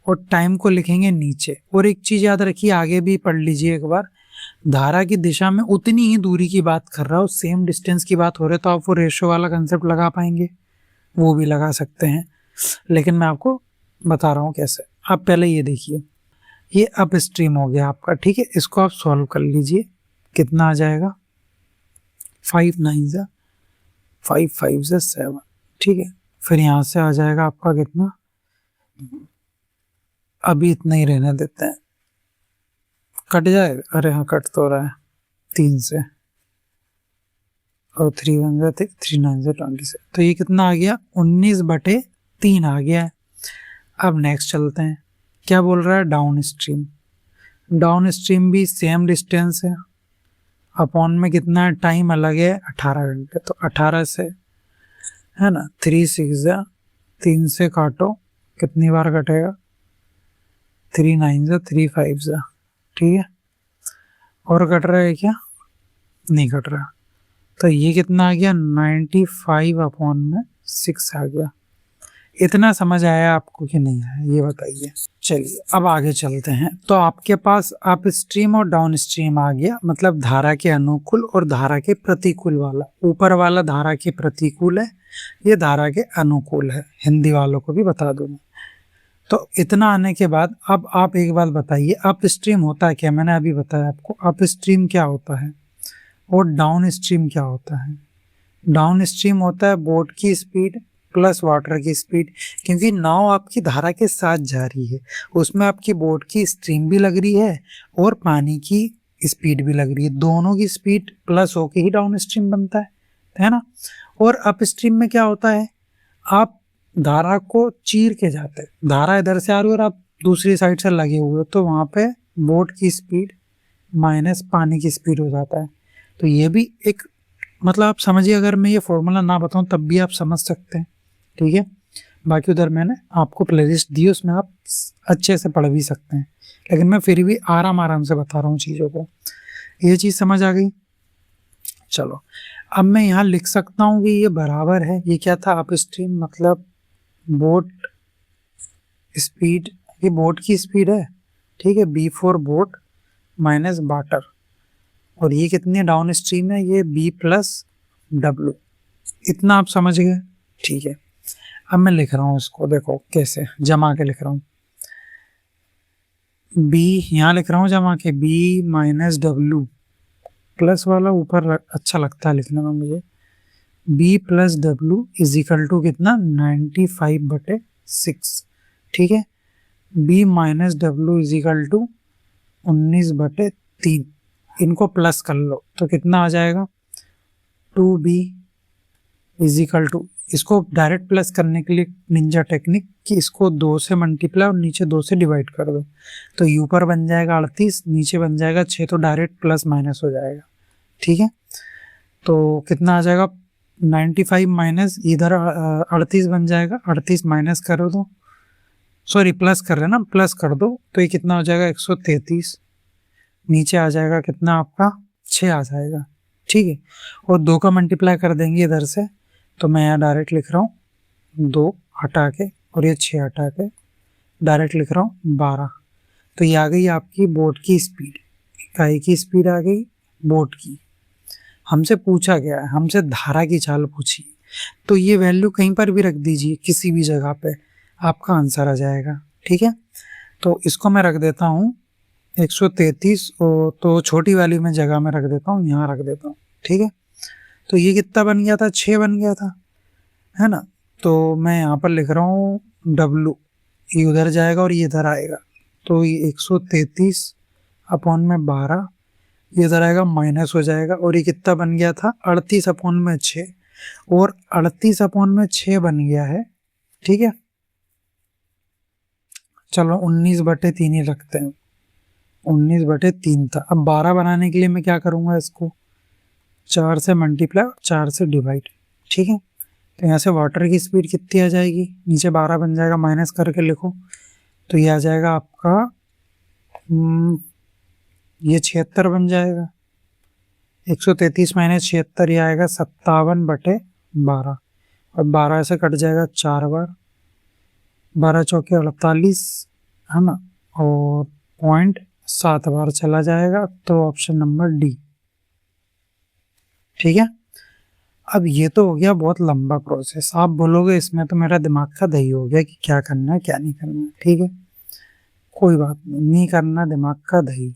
और टाइम को लिखेंगे नीचे। और एक चीज याद रखिए, आगे भी पढ़ लीजिए एक बार, धारा की दिशा में उतनी ही दूरी की बात कर रहा हो, सेम डिस्टेंस की बात हो रही है, तो आप वो रेशो वाला कंसेप्ट लगा पाएंगे, वो भी लगा सकते हैं, लेकिन मैं आपको बता रहा हूँ कैसे। आप पहले ये देखिए, ये अप स्ट्रीम हो गया आपका, ठीक है, इसको आप सॉल्व कर लीजिए, कितना आ जाएगा 5 9 जा 5 5 जा 7, ठीक है, फिर यहाँ से आ जाएगा आपका कितना, अभी इतना ही रहने देते हैं, कट जाएगा, अरे हाँ कट तो रहा है 3 से, और 3 1 जा 3 9 जा 20 से, तो ये कितना आ गया 19/3 आ गया है। अब नेक्स्ट चलते हैं, क्या बोल रहा है, डाउन स्ट्रीम, डाउन स्ट्रीम भी सेम डिस्टेंस है, अपॉन में कितना टाइम अलग है 18 घंटे, तो 18 से है ना। 3 6 3 से काटो, कितनी बार कटेगा, 3 9 3 5, ठीक है। और कट रहा है क्या, नहीं कट रहा। तो ये कितना आ गया, 95/6 आ गया। इतना समझ आया आपको कि नहीं आया, ये बताइए। चलिए अब आगे चलते हैं। तो आपके पास अप स्ट्रीम और डाउन स्ट्रीम आ गया, मतलब धारा के अनुकूल और धारा के प्रतिकूल वाला। ऊपर वाला धारा के प्रतिकूल है, ये धारा के अनुकूल है। हिंदी वालों को भी बता दूं मैं। तो इतना आने के बाद अब आप एक बात बताइए, अप स्ट्रीम होता है क्या। मैंने अभी बताया आपको अप स्ट्रीम क्या होता है और डाउन स्ट्रीम क्या होता है। डाउन स्ट्रीम होता है बोट की स्पीड प्लस वाटर की स्पीड, क्योंकि नाव आपकी धारा के साथ जा रही है, उसमें आपकी बोट की स्ट्रीम भी लग रही है और पानी की स्पीड भी लग रही है। दोनों की स्पीड प्लस होके ही डाउन स्ट्रीम बनता है ना। और अप स्ट्रीम में क्या होता है, आप धारा को चीर के जाते हैं, धारा इधर से आ रही है और आप दूसरी साइड से लगे हुए हो, तो वहां पे बोट की स्पीड माइनस पानी की स्पीड हो जाता है। तो ये भी एक, मतलब आप समझिए, अगर मैं ये फॉर्मूला ना बताऊं तब भी आप समझ सकते हैं, ठीक है। बाकी उधर मैंने आपको प्लेलिस्ट दी, उसमें आप अच्छे से पढ़ भी सकते हैं, लेकिन मैं फिर भी आराम आराम से बता रहा हूँ चीज़ों को। ये चीज़ समझ आ गई। चलो अब मैं यहाँ लिख सकता हूँ कि ये बराबर है, ये क्या था, अप स्ट्रीम मतलब बोट स्पीड, ये बोट की स्पीड है, ठीक है, B for boat minus water. और ये कितनी डाउन स्ट्रीम है, ये बी प्लस डब्ल्यू। इतना आप समझ गए, ठीक है। अब मैं लिख रहा हूँ इसको, देखो कैसे जमा के लिख रहा हूँ। बी यहाँ लिख रहा हूँ जमा के, बी माइनस डब्ल्यू, प्लस वाला ऊपर अच्छा लगता है लिखने में मुझे। B plus W is equal to कितना, 95/6, ठीक है। B minus W is equal to 19/3। इनको प्लस कर लो तो कितना आ जाएगा, 2b इज इक्वल टू, इसको डायरेक्ट प्लस करने के लिए निंजा टेक्निक कि इसको 2 से मल्टीप्लाई और नीचे 2 से डिवाइड कर दो, तो ऊपर बन जाएगा 38, नीचे बन जाएगा 6, तो डायरेक्ट प्लस माइनस हो जाएगा, ठीक है। तो कितना आ जाएगा, 95 माइनस इधर 38 बन जाएगा, 38 माइनस कर दो, सॉरी प्लस कर रहे हैं ना, प्लस कर दो तो ये कितना हो जाएगा, 133। नीचे आ जाएगा कितना आपका, 6 आ जाएगा, ठीक है। और 2 का मल्टीप्लाई कर देंगे इधर से, तो मैं यहाँ डायरेक्ट लिख रहा हूँ 2 हटा के, और ये 6 हटा के डायरेक्ट लिख रहा हूँ 12। तो ये आ गई आपकी बोट की स्पीड, इकाई की स्पीड आ गई बोट की। हमसे पूछा गया है, हमसे धारा की चाल पूछी, तो ये वैल्यू कहीं पर भी रख दीजिए, किसी भी जगह पे आपका आंसर आ जाएगा, ठीक है। तो इसको मैं रख देता हूँ 133, और तो छोटी वाली में जगह में रख देता हूँ, यहाँ रख देता हूँ, ठीक है। तो ये कितना बन गया था, 6 बन गया था, है ना। तो मैं यहाँ पर लिख रहा हूँ डब्लू, ये उधर जाएगा और ये इधर आएगा, तो ये 133/12, ये इधर आएगा माइनस हो जाएगा, और ये कितना बन गया था, 38/6, और 38/6 बन गया है, ठीक है। चलो 19/3 ही रखते हैं, 19/3 था। अब 12 बनाने के लिए मैं क्या करूँगा, इसको 4 से मल्टीप्लाई और 4 से डिवाइड, ठीक है। तो यहाँ से वाटर की स्पीड कितनी आ जाएगी, नीचे 12 बन जाएगा, माइनस करके लिखो, तो ये आ जाएगा आपका ये 76 बन जाएगा। 133 माइनस 76 ये आएगा 57/12, और 12 से कट जाएगा 4 बार, 12 चौके 48, है ना, और 0.7 बार चला जाएगा, तो ऑप्शन नंबर डी, ठीक है। अब ये तो हो गया बहुत लंबा प्रोसेस, आप बोलोगे इसमें तो मेरा दिमाग का दही हो गया कि क्या करना है क्या नहीं करना है, ठीक है, कोई बात नहीं करना दिमाग का दही,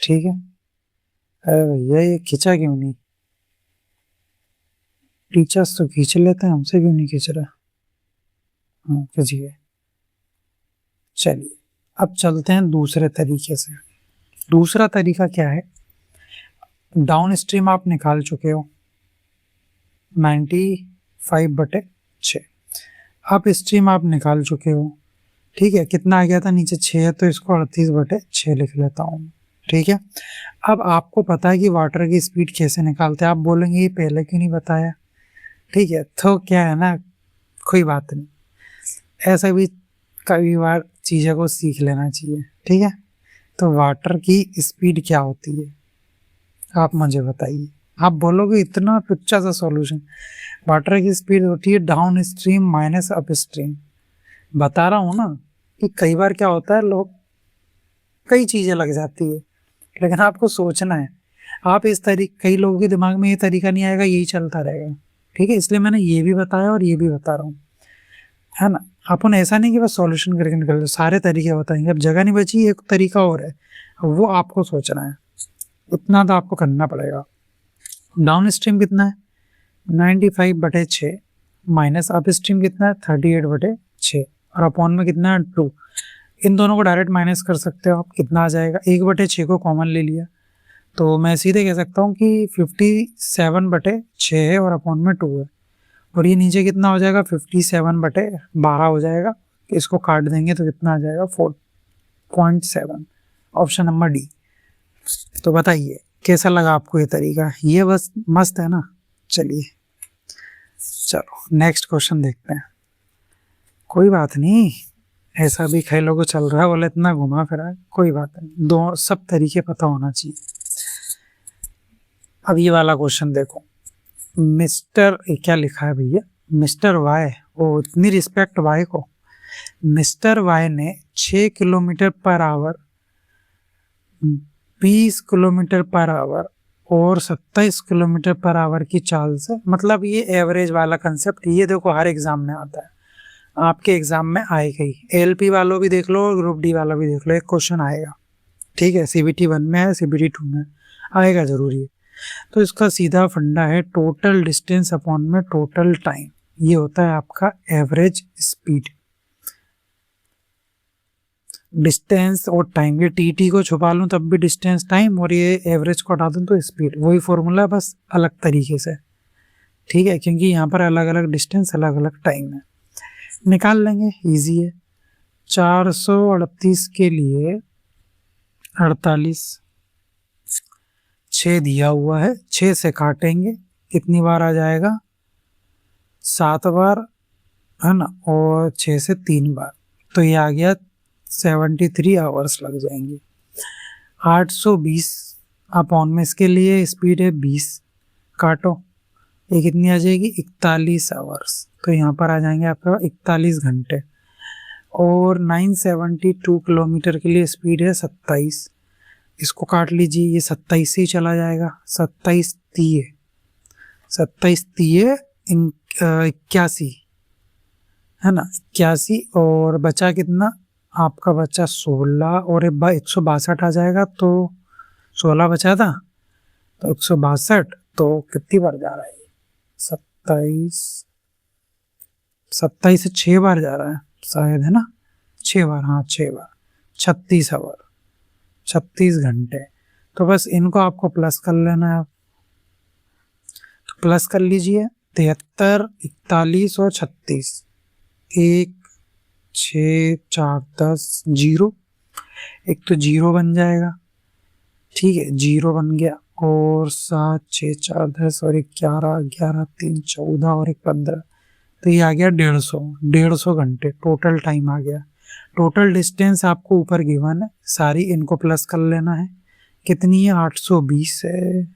ठीक है। अरे भैया ये खींचा क्यों नहीं, टीचर्स तो खींच लेते हैं, हमसे क्यों नहीं खींच रहा। हाँ खींचिए। चलिए अब चलते हैं दूसरे तरीके से। दूसरा तरीका क्या है, डाउन स्ट्रीम आप निकाल चुके हो 95/6, अप स्ट्रीम आप निकाल चुके हो, ठीक है। कितना आ गया था, नीचे 6 है, तो इसको 38/6 लिख लेता हूँ, ठीक है। अब आपको पता है कि वाटर की स्पीड कैसे निकालते हैं, आप बोलेंगे ये पहले क्यों नहीं बताया, ठीक है, तो क्या है ना, कोई बात नहीं, ऐसा भी कई बार चीज़ों को सीख लेना चाहिए। ठीक है, तो वाटर की स्पीड क्या होती है आप मुझे बताइए। आप बोलोगे इतना तुच्छा सा सॉल्यूशन, वाटर की स्पीड होती है down stream minus up stream. बता रहा हूँ ना कि कई बार क्या होता है, लोग कई चीजें लग जाती है, लेकिन आपको सोचना है। आप इस तरीके, कई लोगों के दिमाग में ये तरीका नहीं आएगा, यही चलता रहेगा। ठीक है, इसलिए मैंने ये भी बताया और ये भी बता रहा हूँ, है ना। अपन ऐसा नहीं कि बस सॉल्यूशन करके निकल जाओ, सारे तरीके बताएंगे। अब जगह नहीं बची, एक तरीका और है, वो आपको सोचना है, उतना तो आपको करना पड़ेगा। डाउन स्ट्रीम कितना है 95/6 माइनस अप स्ट्रीम कितना है 38/6 और अपॉन में कितना है 2। इन दोनों को डायरेक्ट माइनस कर सकते हो आप, कितना आ जाएगा 1/6 को कॉमन ले लिया, तो मैं सीधे कह सकता हूँ कि 57/6 है और अपॉन में 2 है। और ये नीचे कितना हो जाएगा 57/12 हो जाएगा। इसको काट देंगे तो कितना आ जाएगा 4.7, ऑप्शन नंबर डी। तो बताइए कैसा लगा आपको ये तरीका, ये बस मस्त है ना। चलिए चलो नेक्स्ट क्वेश्चन देखते हैं। कोई बात नहीं, ऐसा भी कई लोगों को चल रहा है, बोले इतना घुमा फिरा, कोई बात नहीं, दो सब तरीके पता होना चाहिए। अब ये वाला क्वेश्चन देखो, मिस्टर क्या लिखा है भैया, मिस्टर वाई, ओ इतनी रिस्पेक्ट वाई को। मिस्टर वाई ने 6 kilometre per hour, 20 kilometre per hour और 27 किलोमीटर पर आवर की चाल से, मतलब ये एवरेज वाला कंसेप्ट, ये देखो हर एग्जाम में आता है, आपके एग्जाम में आएगा ही। एलपी वालों भी देख लो और ग्रुप डी वाला भी देख लो, एक क्वेश्चन आएगा। ठीक है, सीबीटी 1 में है, सीबीटी 2 में आएगा जरूरी है। तो इसका सीधा फंडा है टोटल डिस्टेंस अपॉन में टोटल टाइम, ये होता है आपका एवरेज स्पीड। डिस्टेंस और टाइम, ये टी को छुपा लूं तब भी डिस्टेंस टाइम, और ये एवरेज को हटा दूं तो स्पीड, वही फॉर्मूला बस अलग तरीके से। ठीक है, क्योंकि यहाँ पर अलग अलग डिस्टेंस अलग अलग टाइम है, निकाल लेंगे, इजी है। 438 के लिए 48, 6 दिया हुआ है, 6 से काटेंगे, कितनी बार आ जाएगा 7 बार, है ना, और 6 से 3 बार, तो ये आ गया 73 आवर्स लग जाएंगे। 820 अपॉन में इसके लिए स्पीड है 20, काटो, ये कितनी आ जाएगी 41 आवर्स, तो यहाँ पर आ जाएंगे आपका 41 घंटे। और 972 किलोमीटर के लिए स्पीड है 27, इसको काट लीजिए, ये 27 से ही चला जाएगा, 27 तीय 81, है ना 81, और बचा कितना आपका, बचा 16 और 162 आ जाएगा, तो 16 बचा था तो 162, तो कितनी बार जा रहा है 27 से 6 बार जा रहा है शायद, है ना 6 बार, हाँ 6 बार, 36 आवर, 36 घंटे। तो बस इनको आपको प्लस कर लेना है, तो प्लस कर लीजिए 73, 41 और 36, 1, 6, 4, 10, 0, एक तो 0 बन जाएगा। ठीक है, 0 बन गया, और 7, 6, 4, 10 और 11, 11, 3, 14 और 1, 15, तो ये आ गया 150 घंटे टोटल टाइम आ गया। टोटल डिस्टेंस आपको ऊपर गिवन है, सारी इनको प्लस कर लेना है, कितनी है 820 है,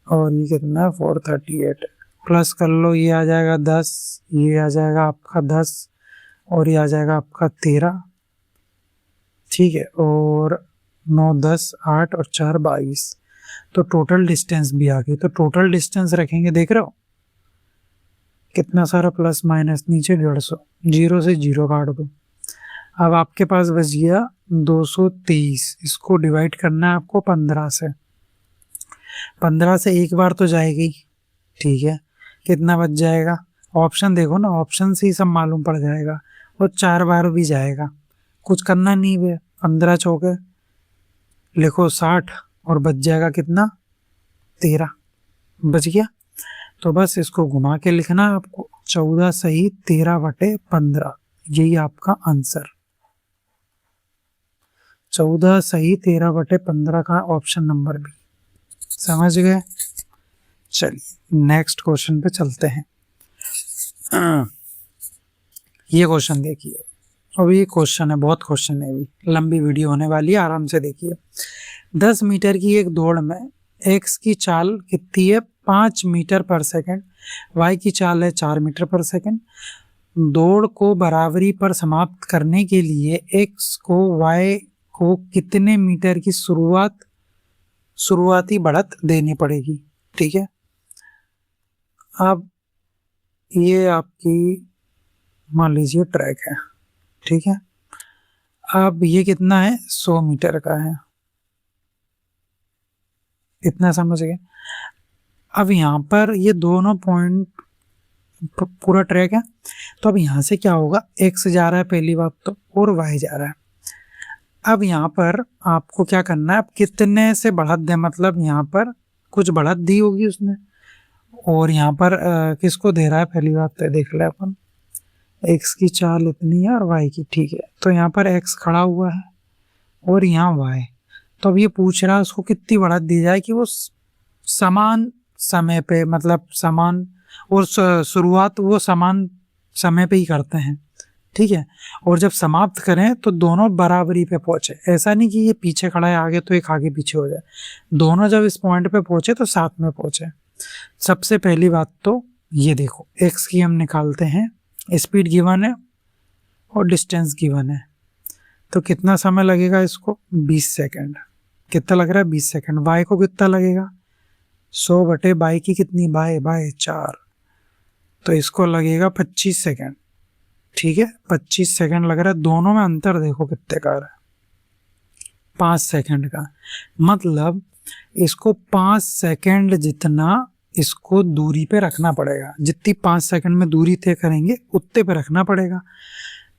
और ये कितना 438, प्लस कर लो, ये आ जाएगा 10, ये आ जाएगा आपका 10, और ये आ जाएगा आपका 13। ठीक है, और 9, 10, 8 और 4, 22, तो टोटल डिस्टेंस भी आ गई। तो टोटल डिस्टेंस रखेंगे, देख रहे हो कितना सारा प्लस माइनस, नीचे 150, 0 से 0 काट दो। अब आपके पास बच गया 223, इसको डिवाइड करना है आपको 15 से, 15 से एक बार तो जाएगी। ठीक है, कितना बच जाएगा, ऑप्शन देखो ना, ऑप्शन से ही सब मालूम पड़ जाएगा, और 4 बार भी जाएगा, कुछ करना नहीं है। 15 चौके लिखो 60, और बच जाएगा कितना 13 बच गया। तो बस इसको घुमा के लिखना है आपको, 14 सही 13/15, यही आपका आंसर, 14 सही 13/15 का ऑप्शन नंबर बी। समझ गए? चलिए नेक्स्ट क्वेश्चन पे चलते हैं। ये क्वेश्चन देखिए, अब ये क्वेश्चन है, बहुत क्वेश्चन है, अभी लंबी वीडियो होने वाली है, आराम से देखिए। 10 मीटर की एक दौड़ में x की चाल कितनी है? 5 मीटर पर सेकंड। y की चाल है 4 मीटर पर सेकंड। दौड़ को बराबरी पर समाप्त करने के लिए x को y को कितने मीटर की शुरुआती बढ़त देनी पड़ेगी? ठीक है, अब ये आपकी मान लीजिए ट्रैक है, ठीक है। अब ये कितना है? 100 मीटर का है, इतना समझ गए। अब यहाँ पर ये दोनों पॉइंट पूरा ट्रैक है, तो अब यहाँ से क्या होगा? x जा रहा है पहली बात तो, और y जा रहा है। अब यहाँ पर आपको क्या करना है? अब कितने से बढ़त दे, मतलब यहाँ पर कुछ बढ़त दी होगी उसने, और यहाँ पर किसको दे रहा है? पहली बात तो देख ले अपन, x की चाल इतनी है और y की, ठीक है। तो यहाँ पर x खड़ा हुआ है और यहाँ y, तो अब ये पूछ रहा है उसको कितनी बढ़त दी जाए कि वो समान समय पे, मतलब समान, और शुरुआत वो समान समय पे ही करते हैं, ठीक है। और जब समाप्त करें तो दोनों बराबरी पे पहुंचे, ऐसा नहीं कि ये पीछे खड़ा है आगे तो एक आगे पीछे हो जाए, दोनों जब इस पॉइंट पे पहुंचे तो साथ में पहुंचे। सबसे पहली बात तो ये देखो, x की हम निकालते हैं, स्पीड गिवन है और डिस्टेंस गिवन है, तो कितना समय लगेगा इसको? 20 सेकंड। कितना लग रहा है? 20 सेकंड। y को कितना लगेगा? 100 बटे बाई की कितनी? बाय 4, तो इसको लगेगा 25 सेकंड, ठीक है। 25 सेकंड लग रहा है। दोनों में अंतर देखो कितने का है? 5 सेकंड का। मतलब इसको 5 सेकंड जितना इसको दूरी पे रखना पड़ेगा, जितनी 5 सेकंड में दूरी तय करेंगे उतने पे रखना पड़ेगा।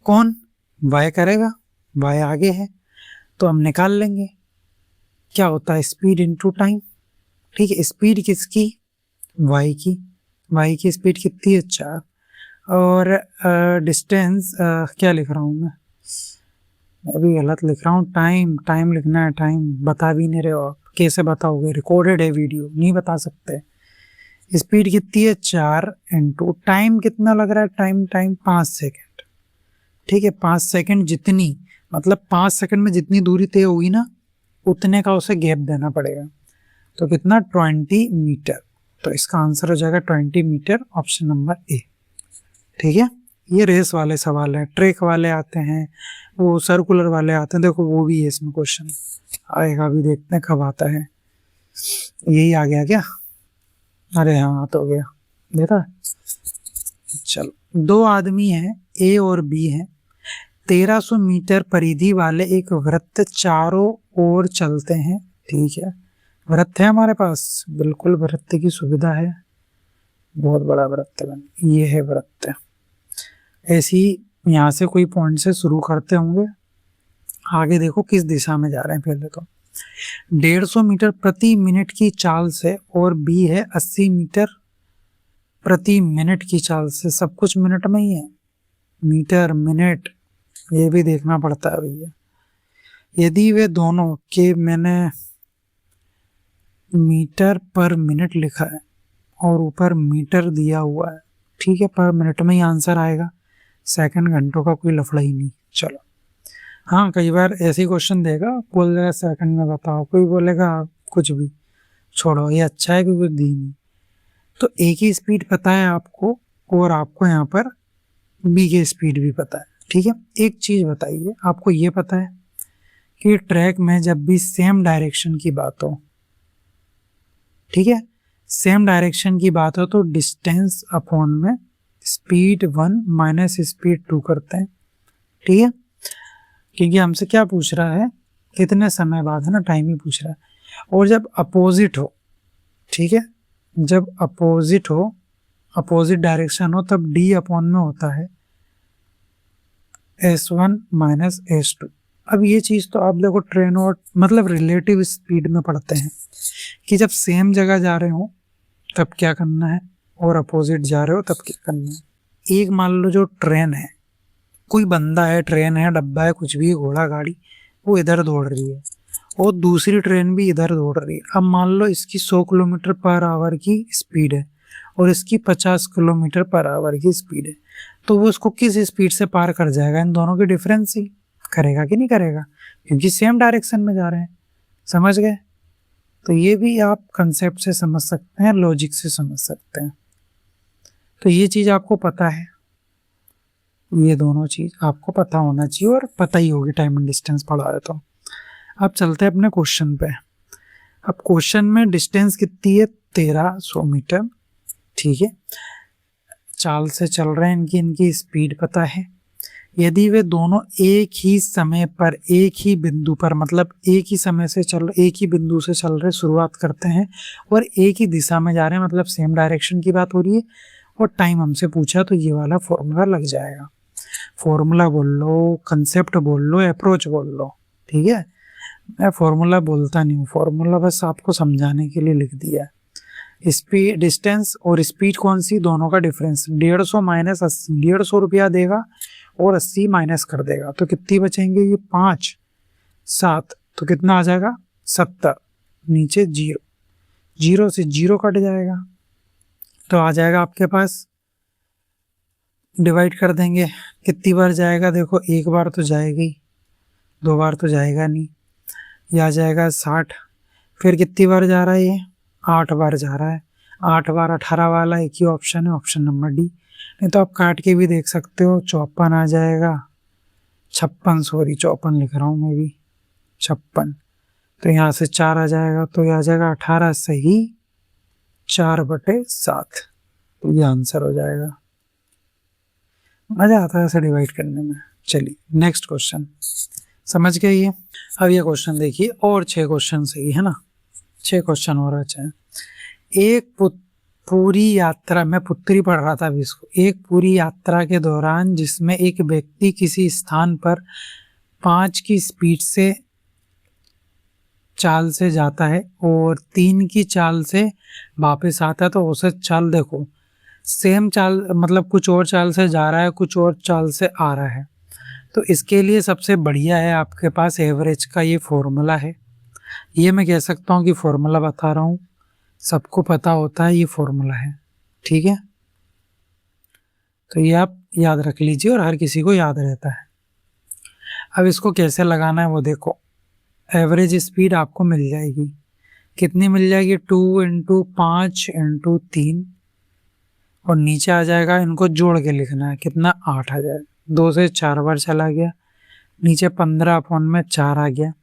कौन? y करेगा, y आगे है, तो हम निकाल लेंगे क्या होता है? स्पीड इनटू टाइम, ठीक है। स्पीड किसकी? y की। y की स्पीड कितनी है? 4। और डिस्टेंस क्या लिख रहा हूँ मैं? अभी गलत लिख रहा हूँ, टाइम लिखना है। टाइम बता भी नहीं रहे हो आप, कैसे बताओगे? रिकॉर्डेड है वीडियो, नहीं बता सकते। स्पीड कितनी है? 4 इंटू टाइम कितना लग रहा है? टाइम 5 सेकेंड, ठीक है। 5 सेकेंड जितनी, मतलब 5 सेकेंड में जितनी दूरी तय होगी ना, उतने का उसे गैप देना पड़ेगा। तो कितना? 20 मीटर। तो इसका आंसर हो जाएगा 20 मीटर, ऑप्शन नंबर ए, ठीक है। ये रेस वाले सवाल है, ट्रैक वाले आते हैं, वो सर्कुलर वाले आते हैं, देखो वो भी है इसमें क्वेश्चन आएगा, अभी देखते हैं कब आता है। यही आ गया क्या? अरे हाँ, तो हो गया, देखा। चलो, 2 आदमी हैं, ए और बी हैं, 1300 मीटर परिधि वाले एक वृत्त चारों ओर चलते हैं, ठीक है। वृत्त है हमारे पास, बिल्कुल वृत्त की सुविधा है, बहुत बड़ा वृत्त बन, ये है वृत्त। ऐसी यहाँ से कोई पॉइंट से शुरू करते होंगे, आगे देखो किस दिशा में जा रहे हैं। पहले तो 150 मीटर प्रति मिनट की चाल से, और बी है 80 मीटर प्रति मिनट की चाल से। सब कुछ मिनट में ही है, मीटर मिनट ये भी देखना पड़ता है भैया। यदि वे दोनों के, मैंने मीटर पर मिनट लिखा है और ऊपर मीटर दिया हुआ है, ठीक है, पर मिनट में ही आंसर आएगा, सेकंड घंटों का कोई लफड़ा ही नहीं। चलो, हाँ कई बार ऐसी क्वेश्चन देगा, बोल देगा सेकंड में बताओ, कोई बोलेगा कुछ भी, छोड़ो ये अच्छा है क्योंकि दी नहीं। तो ए की स्पीड पता है आपको, और आपको यहाँ पर बी की स्पीड भी पता है, ठीक है। एक चीज बताइए, आपको ये पता है कि ट्रैक में जब भी सेम डायरेक्शन की बात हो, ठीक है, सेम डायरेक्शन की बात हो, तो डिस्टेंस अपॉन में स्पीड 1 माइनस स्पीड 2 करते हैं, ठीक है। क्योंकि हमसे क्या पूछ रहा है? कितने समय बाद, है ना, टाइम ही पूछ रहा है। और जब अपोजिट हो, ठीक है, जब अपोजिट हो, अपोजिट डायरेक्शन हो, तब डी अपॉन में होता है S1 माइनस S2। अब ये चीज तो आप देखो ट्रेन और मतलब रिलेटिव स्पीड में पढ़ते हैं कि जब सेम जगह जा रहे हो तब क्या करना है, और अपोजिट जा रहे हो तब क्या करना है। एक मान लो जो ट्रेन है, कोई बंदा है, ट्रेन है, डब्बा है, कुछ भी, घोड़ा गाड़ी, वो इधर दौड़ रही है, और दूसरी ट्रेन भी इधर दौड़ रही है। अब मान लो इसकी 100 किलोमीटर पर आवर की स्पीड है और इसकी 50 किलोमीटर पर आवर की स्पीड है, तो वो इसको किस स्पीड से पार कर जाएगा? इन दोनों की डिफरेंस ही करेगा कि नहीं करेगा, क्योंकि सेम डायरेक्शन में जा रहे हैं। समझ गए? तो ये भी आप कंसेप्ट से समझ सकते हैं, लॉजिक से समझ सकते हैं। तो ये चीज आपको पता है, ये दोनों चीज आपको पता होना चाहिए और पता ही होगी टाइम एंड डिस्टेंस पढ़ा है तो। अब चलते हैं अपने क्वेश्चन पे। अब क्वेश्चन में डिस्टेंस कितनी है? 1300 मीटर। ठीक है, चाल से चल रहे हैं, इनकी स्पीड पता है। यदि वे दोनों एक ही समय पर एक ही बिंदु पर, मतलब एक ही समय से एक ही बिंदु से चल रहे, शुरुआत करते हैं और एक ही दिशा में जा रहे हैं, मतलब सेम डायरेक्शन की बात हो रही है, और टाइम हमसे पूछा, तो ये वाला फॉर्मूला लग जाएगा। फॉर्मूला बोल लो, कंसेप्ट बोल लो, अप्रोच बोल लो। ठीक है, मैं फॉर्मूला बोलता नहीं हूँ, फॉर्मूला बस आपको समझाने के लिए लिख दिया। स्पीड, डिस्टेंस और स्पीड कौन सी? दोनों का डिफरेंस 150 माइनस 80, 150 रुपया देगा और 80 माइनस कर देगा, तो कितनी बचेंगे? ये 5 7, तो कितना आ जाएगा? 70। नीचे 0, 0 से 0 कट जाएगा, तो आ जाएगा आपके पास, डिवाइड कर देंगे। कितनी बार जाएगा? देखो, एक बार तो जाएगा ही, 2 बार तो जाएगा नहीं। ये आ जाएगा 60। फिर कितनी बार जा रहा है? ये 8 बार जा रहा है। 8 बार 18 वाला एक ही ऑप्शन है, ऑप्शन नंबर डी। नहीं तो आप काट के भी देख सकते हो, 54 आ जाएगा, 56, सॉरी 54 लिख रहा हूँ मैं भी, 56। तो यहाँ से 4 आ जाएगा, तो ये आ जाएगा 18 सही 4/7। तो ये आंसर हो जाएगा। मजा आता है ऐसे डिवाइड करने में। चलिए नेक्स्ट क्वेश्चन, समझ गए ये? अब ये क्वेश्चन देखिए, और 6 क्वेश्चन सही है ना, 6 क्वेश्चन और अच्छे हैं। एक पूरी यात्रा, मैं पुत्री पढ़ रहा था अभी इसको, एक पूरी यात्रा के दौरान जिसमें एक व्यक्ति किसी स्थान पर 5 की स्पीड से चाल से जाता है और 3 की चाल से वापस आता है, तो औसत चाल देखो, सेम चाल मतलब कुछ और चाल से जा रहा है, कुछ और चाल से आ रहा है, तो इसके लिए सबसे बढ़िया है आपके पास एवरेज का ये फॉर्मूला है। ये मैं कह सकता हूँ कि फॉर्मूला बता रहा हूँ, सबको पता होता है, ये फॉर्मूला है। ठीक है, तो ये आप याद रख लीजिए और हर किसी को याद रहता है। अब इसको कैसे लगाना है वो देखो। एवरेज स्पीड आपको मिल जाएगी, कितनी मिल जाएगी? 2 × 5 × 3, और नीचे आ जाएगा, इनको जोड़ के लिखना है, कितना? 8 आ जाएगा। 2 से 4 बार चला गया, नीचे 15/4 आ गया।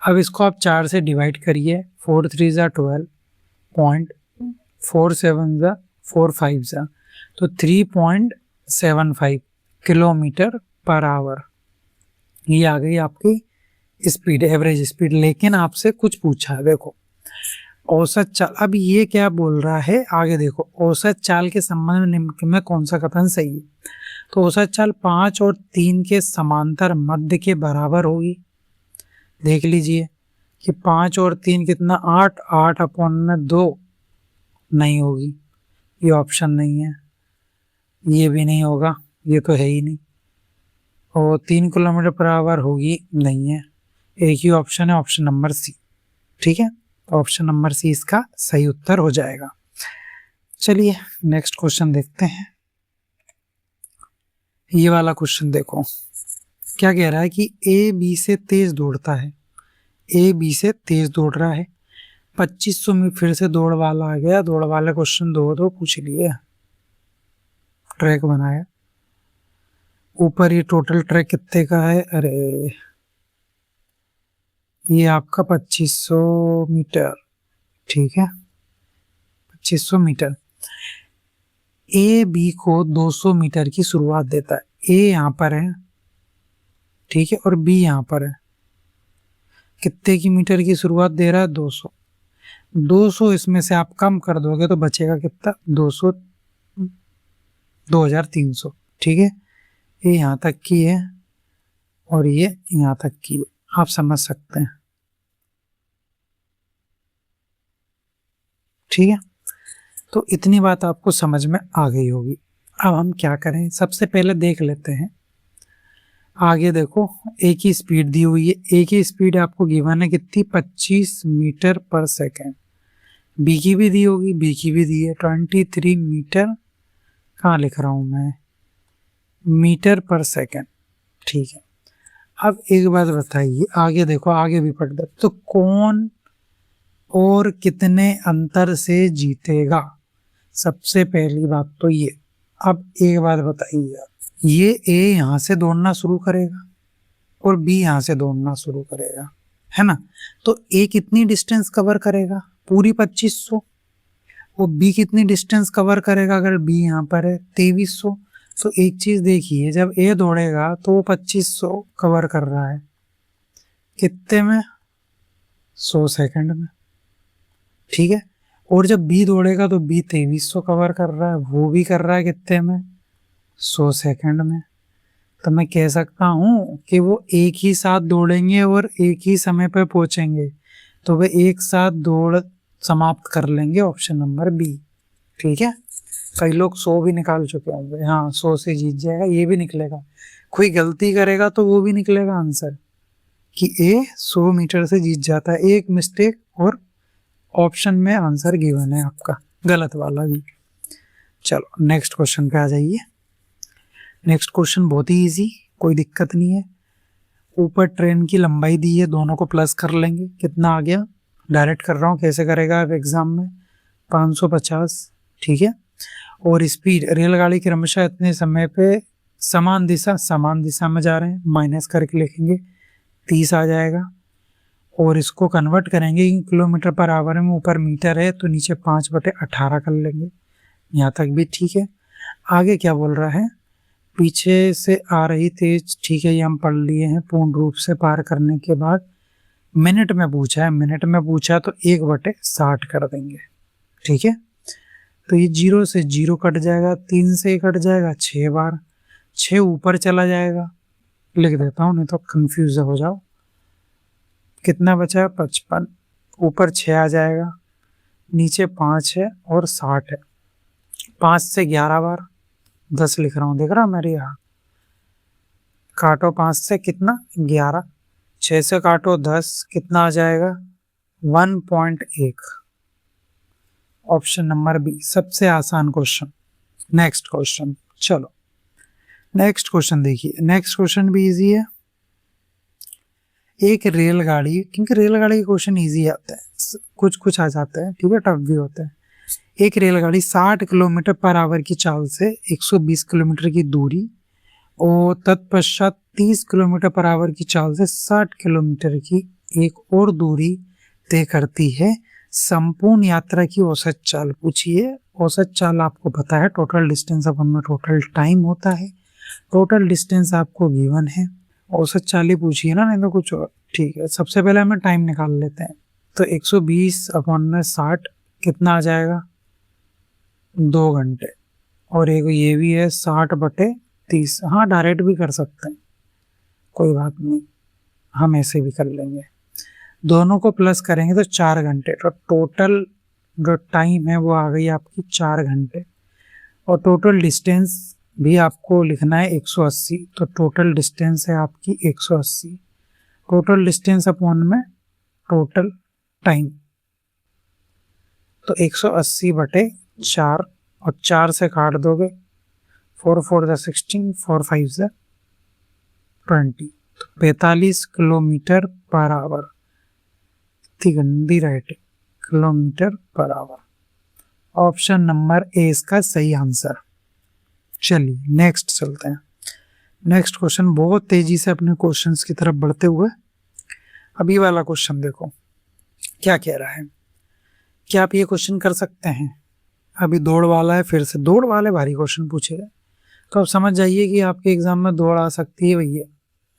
अब इसको आप 4 से डिवाइड करिए, 4 3 = 12, 4 7 = 4 5 = तो 3.75 किलोमीटर पर आवर। ये आ गई आपकी स्पीड, एवरेज स्पीड। लेकिन आपसे कुछ पूछा है, देखो औसत चाल। अब ये क्या बोल रहा है आगे देखो, औसत चाल के संबंध में निम्न में कौन सा कथन सही है? तो औसत चाल 5 और 3 के समांतर मध्य के बराबर होगी। देख लीजिए कि 5 और 3 कितना? 8, 8/2 नहीं होगी, ये ऑप्शन नहीं है, ये भी नहीं होगा, ये तो है ही नहीं। और 3 किलोमीटर पर आवर होगी, नहीं है, एक ही ऑप्शन है, ऑप्शन नंबर सी। ठीक है, ऑप्शन नंबर सी इसका सही उत्तर हो जाएगा। चलिए नेक्स्ट क्वेश्चन देखते हैं। ये वाला क्वेश्चन देखो, क्या कह रहा है कि ए बी से तेज दौड़ता है, ए बी से तेज दौड़ रहा है, 2500 में फिर से दौड़ वाला आ गया, दौड़ वाले क्वेश्चन 2 पूछ लिए, ट्रैक बनाया, ऊपर ये टोटल ट्रैक कितने का है? अरे ये आपका 2500 मीटर। ठीक है, 2500 मीटर। ए बी को 200 मीटर की शुरुआत देता है, ए यहाँ पर है, ठीक है, और बी यहाँ पर है। कितने की मीटर की शुरुआत दे रहा है? 200। 200 इसमें से आप कम कर दोगे तो बचेगा कितना? 200, 2300। ठीक है, ये यहाँ तक की है और ये यहाँ तक की है, आप समझ सकते हैं। ठीक है, तो इतनी बात आपको समझ में आ गई होगी। अब हम क्या करें, सबसे पहले देख लेते हैं आगे देखो, ए की स्पीड दी हुई है, ए की स्पीड आपको गिवन है कितनी, 25 मीटर पर सेकेंड। बी की भी दी होगी, बी की भी दी है 23 मीटर, कहाँ लिख रहा हूं मैं, मीटर पर सेकेंड। ठीक है, अब एक बात बताइए, आगे देखो, आगे भी पढ़ दे, तो कौन और कितने अंतर से जीतेगा, सबसे पहली बात तो ये। अब एक बात बताइए, ये ए यहां से दौड़ना शुरू करेगा और बी यहां से दौड़ना शुरू करेगा, है ना, तो ए कितनी डिस्टेंस कवर करेगा, पूरी 2500। वो बी कितनी डिस्टेंस कवर करेगा, अगर बी यहाँ पर है 2300। तो एक चीज देखिए, जब ए दौड़ेगा तो वो 2500 कवर कर रहा है, कितने में, 100 सेकंड में। ठीक है, और जब बी दौड़ेगा तो बी 2300 कवर कर रहा है, वो भी कर रहा है कितने में, 100 सेकंड में। तो मैं कह सकता हूं कि वो एक ही साथ दौड़ेंगे और एक ही समय पर पहुंचेंगे, तो वे एक साथ दौड़ समाप्त कर लेंगे, ऑप्शन नंबर बी। ठीक है, कई लोग 100 भी निकाल चुके होंगे, हाँ 100 से जीत जाएगा, ये भी निकलेगा। कोई गलती करेगा तो वो भी निकलेगा आंसर कि ए 100 मीटर से जीत जाता है, एक मिस्टेक और ऑप्शन में आंसर गिवन है आपका गलत वाला भी। चलो नेक्स्ट क्वेश्चन पे आ जाइए। नेक्स्ट क्वेश्चन बहुत ही इजी, कोई दिक्कत नहीं है। ऊपर ट्रेन की लंबाई दी है, दोनों को प्लस कर लेंगे, कितना आ गया, डायरेक्ट कर रहा हूँ, कैसे करेगा आप एग्जाम में, 550। ठीक है, और स्पीड रेलगाड़ी क्रमशः इतने समय पे समान दिशा में जा रहे हैं, माइनस करके लिखेंगे, 30 आ जाएगा। और इसको कन्वर्ट करेंगे किलोमीटर पर आवर में, ऊपर मीटर है तो नीचे 5/18 कर लेंगे, यहाँ तक भी ठीक है। आगे क्या बोल रहा है, पीछे से आ रही तेज, ठीक है ये हम पढ़ लिए हैं, पूर्ण रूप से पार करने के बाद मिनट में पूछा है, मिनट में पूछा तो 1/60 कर देंगे। ठीक है, तो ये 0 से 0 कट जाएगा, 3 से कट जाएगा 6 बार, 6 ऊपर चला जाएगा, लिख देता हूँ नहीं तो कंफ्यूज हो जाओ। कितना बचा, 55, ऊपर 6 आ जाएगा, नीचे 5 है और 60 है, 5 से 11 बार, 10 लिख रहा हूँ, देख रहा मेरे यहाँ, काटो 5 से कितना 11, 6 से काटो 10, कितना आ जाएगा 1.1, ऑप्शन नंबर बी, सबसे आसान क्वेश्चन। नेक्स्ट क्वेश्चन, चलो नेक्स्ट क्वेश्चन देखिए, नेक्स्ट क्वेश्चन भी इजी है। एक रेलगाड़ी, क्योंकि रेलगाड़ी के क्वेश्चन इजी आते हैं, कुछ कुछ आ जाते हैं, ठीक है, टफ भी होते हैं। एक रेलगाड़ी 60 किलोमीटर पर आवर की चाल से 120 किलोमीटर की दूरी और तत्पश्चात 30 किलोमीटर पर आवर की चाल से 60 किलोमीटर की एक और दूरी तय करती है, संपूर्ण यात्रा की औसत चाल पूछिए। औसत चाल आपको पता है, टोटल डिस्टेंस अपन में टोटल टाइम होता है, टोटल डिस्टेंस आपको गिवन है, औसत चाल ही पूछिए ना, नहीं तो कुछ और। ठीक है, सबसे पहले हमें टाइम निकाल लेते हैं, तो 120/60 कितना आ जाएगा, 2 घंटे। और एक ये भी है 60/30, हाँ डायरेक्ट भी कर सकते हैं, कोई बात नहीं, हम ऐसे भी कर लेंगे, दोनों को प्लस करेंगे तो 4 घंटे, तो टोटल जो टाइम है वो आ गई आपकी 4 घंटे। और टोटल डिस्टेंस भी आपको लिखना है 180, तो टोटल डिस्टेंस है आपकी 180, टोटल डिस्टेंस अपॉन में टोटल टाइम, तो 180/4, और 4 से काट दोगे, 4 4 16, 4 5 20, तो 45 किलोमीटर पर आवर, इतनी गंदी writing, kilometre per hour, option number A इसका सही आंसर। चलिए नेक्स्ट चलते हैं। नेक्स्ट क्वेश्चन, बहुत तेजी से अपने क्वेश्चंस की तरफ बढ़ते हुए, अभी वाला क्वेश्चन देखो क्या कह रहा है, क्या आप ये क्वेश्चन कर सकते हैं, अभी दौड़ वाला है, फिर से दौड़ वाले भारी क्वेश्चन पूछेगा, तो आप समझ जाइए कि आपके एग्जाम में दौड़ आ सकती है भैया,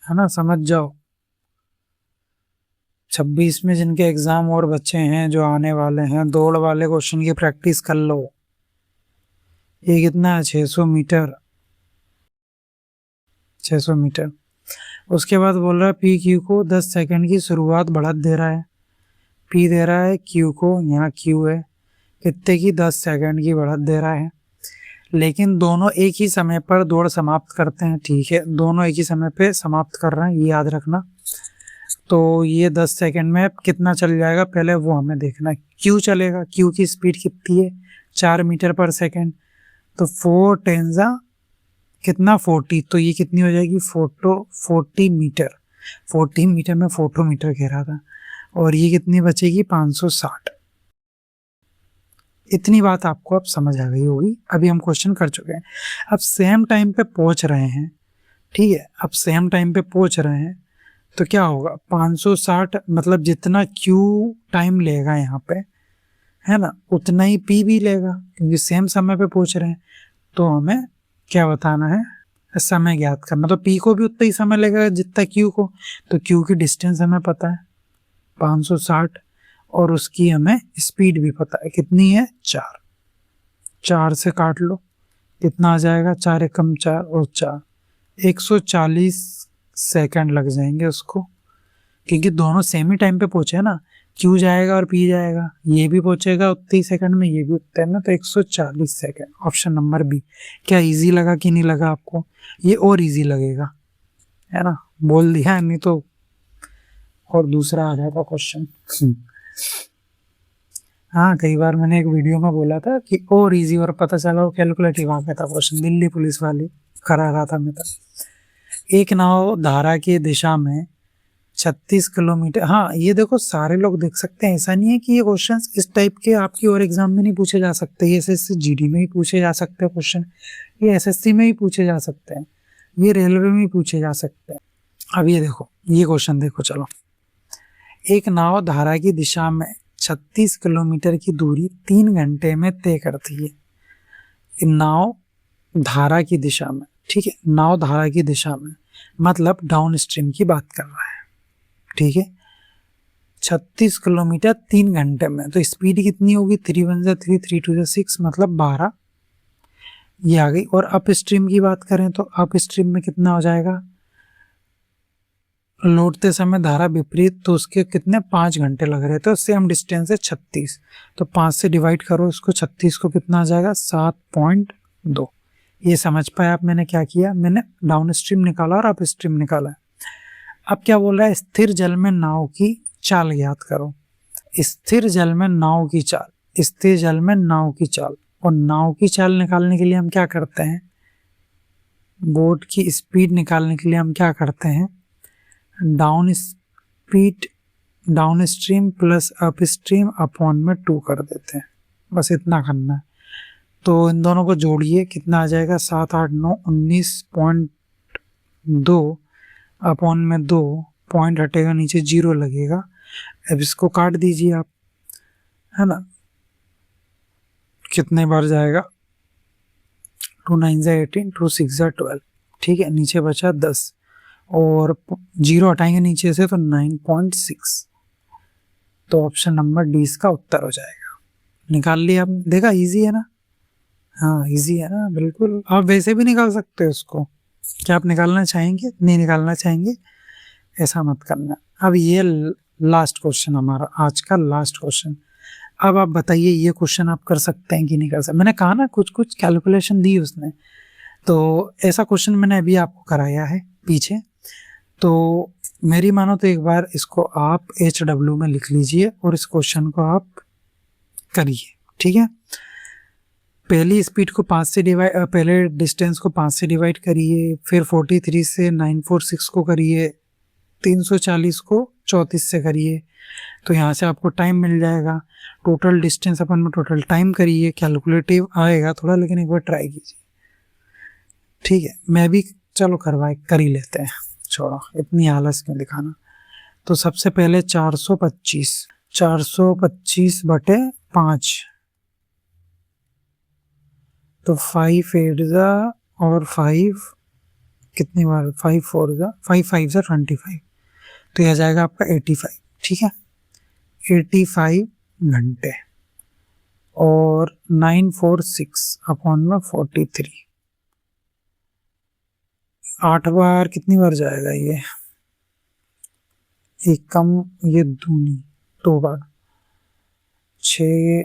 है ना, समझ जाओ। 26 में जिनके एग्जाम और बच्चे हैं जो आने वाले हैं, दौड़ वाले क्वेश्चन की प्रैक्टिस कर लो। ये कितना है, 600 मीटर, 600 मीटर। उसके बाद बोल रहा है पी क्यू को 10 सेकंड की शुरुआत बढ़त दे रहा है, पी दे रहा है क्यू को, यहाँ क्यू है, कितने की, 10 सेकंड की बढ़त दे रहा है। लेकिन दोनों एक ही समय पर दौड़ समाप्त करते हैं, ठीक है, दोनों एक ही समय पे समाप्त कर रहे हैं, ये याद रखना। तो ये 10 सेकंड में कितना चल जाएगा पहले वो हमें देखना है। क्यू चलेगा, क्यू की स्पीड कितनी है 4 मीटर पर सेकंड, तो 4 टेंजा कितना 40, तो ये कितनी हो जाएगी 40 मीटर। 40 मीटर में फोटोमीटर कह रहा था, और ये कितनी बचेगी 560। इतनी बात आपको अब समझ आ गई होगी। अभी हम क्वेश्चन कर चुके हैं, अब सेम टाइम पे पहुंच रहे हैं, ठीक है, अब सेम टाइम पे पहुंच रहे हैं तो क्या होगा 560 मतलब जितना क्यू टाइम लेगा यहाँ पे, है ना, उतना ही पी भी लेगा, क्योंकि सेम समय पे पहुंच रहे हैं। तो हमें क्या बताना है, समय ज्ञात करना। तो पी को भी उतना ही समय लगेगा जितना क्यू को, तो क्यू की डिस्टेंस हमें पता है 560, और उसकी हमें स्पीड भी पता है कितनी है 4। 4 से काट लो, कितना आ जाएगा 4 एकम 4 और 4, 140 सेकंड लग जाएंगे उसको, क्योंकि दोनों सेम ही टाइम पे पहुंचे ना, क्यू जाएगा और पी जाएगा, ये भी पहुंचेगा उतने ही सेकंड में, ये भी उतने में, तो 140 सेकंड। Option number B. क्या इजी लगा कि नहीं लगा आपको? ये और इजी लगेगा, है ना, बोल दिया, नहीं तो और दूसरा आ जाएगा क्वेश्चन। हाँ, कई बार मैंने एक वीडियो में बोला था कि और इजी, और पता चला वो कैलकुलेटिव आ गया था क्वेश्चन, दिल्ली पुलिस वाली करा रहा था मैं तब। एक नाव धारा की दिशा में 36 किलोमीटर, हाँ ये देखो सारे लोग देख सकते हैं, ऐसा नहीं है कि ये क्वेश्चन इस टाइप के आपकी और एग्जाम में नहीं पूछे जा सकते, ये एसएससी जीडी में ही पूछे जा सकते हैं क्वेश्चन, ये एसएससी में ही पूछे जा सकते हैं, ये रेलवे में ही पूछे जा सकते हैं। अब ये देखो, ये क्वेश्चन देखो, चलो, एक नाव धारा की दिशा में 36 किलोमीटर की दूरी 3 घंटे में तय करती है। नाव धारा की दिशा में, ठीक है, नाव धारा की दिशा में मतलब डाउन स्ट्रीम की बात कर रहा है, ठीक है, 36 किलोमीटर 3 घंटे में, तो स्पीड कितनी होगी 3 1 3 3 2 6 मतलब 12, ये आ गई। और अप स्ट्रीम की बात करें तो अप स्ट्रीम में कितना हो जाएगा, लौटते समय धारा विपरीत, तो उसके कितने 5 घंटे लग रहे थे, सेम डिस्टेंस है 36, तो 5 से डिवाइड करो इसको, 36 को कितना आ जाएगा 7.2। ये समझ पाए आप मैंने क्या किया, मैंने डाउन स्ट्रीम निकाला और अप स्ट्रीम निकाला। अब क्या बोल रहा है, स्थिर जल में नाव की चाल ज्ञात करो। स्थिर जल में नाव की चाल, स्थिर जल में नाव की चाल, और नाव की चाल निकालने के लिए हम क्या करते हैं, बोट की स्पीड निकालने के लिए हम क्या करते हैं, down speed down stream plus up stream upon में 2 कर देते हैं, बस इतना करना है। तो इन दोनों को जोड़िए, कितना आ जाएगा 7 8 9 19.2 अपॉन में 2, पॉइंट हटेगा नीचे 0 लगेगा। अब इसको काट दीजिए आप, है ना, कितने बार जाएगा 2 9 18, 2 6 12, ठीक है, नीचे बचा 10 और 0 हटाएंगे नीचे से तो 9.6, तो ऑप्शन नंबर डी इसका उत्तर हो जाएगा। निकाल लिया आपने, देखा इजी है ना, हाँ इजी है ना, बिल्कुल, आप वैसे भी निकाल सकते हो उसको। क्या आप निकालना चाहेंगे, नहीं निकालना चाहेंगे, ऐसा मत करना। अब ये लास्ट क्वेश्चन, हमारा आज का लास्ट क्वेश्चन। अब आप बताइए ये क्वेश्चन आप कर सकते हैं कि नहीं कर सकते। मैंने कहा ना कुछ कुछ कैलकुलेशन दी उसने, तो ऐसा क्वेश्चन मैंने अभी आपको कराया है पीछे, तो मेरी मानो तो एक बार इसको आप HW में लिख लीजिए और इस क्वेश्चन को आप करिए, ठीक है। पहली स्पीड को 5 से डिवाइड, पहले डिस्टेंस को 5 से डिवाइड करिए, फिर 43 से 946 को करिए, 340 को 34 से करिए, तो यहाँ से आपको टाइम मिल जाएगा। टोटल डिस्टेंस अपन में टोटल टाइम करिए, कैलकुलेटिव आएगा थोड़ा, लेकिन एक बार ट्राई कीजिए, ठीक है। मैं भी चलो कर ही लेते हैं, छोड़ो इतनी आलस में दिखाना। तो सबसे पहले 425 बटे 5, तो 5 8 और 5 कितनी बार, 5 4 5 5 25, तो यह जाएगा आपका 85, ठीक है, 85 घंटे। और 946 अपॉन में 43, 8 बार कितनी बार जाएगा ये, एक कम ये दूनी 2 बार, 6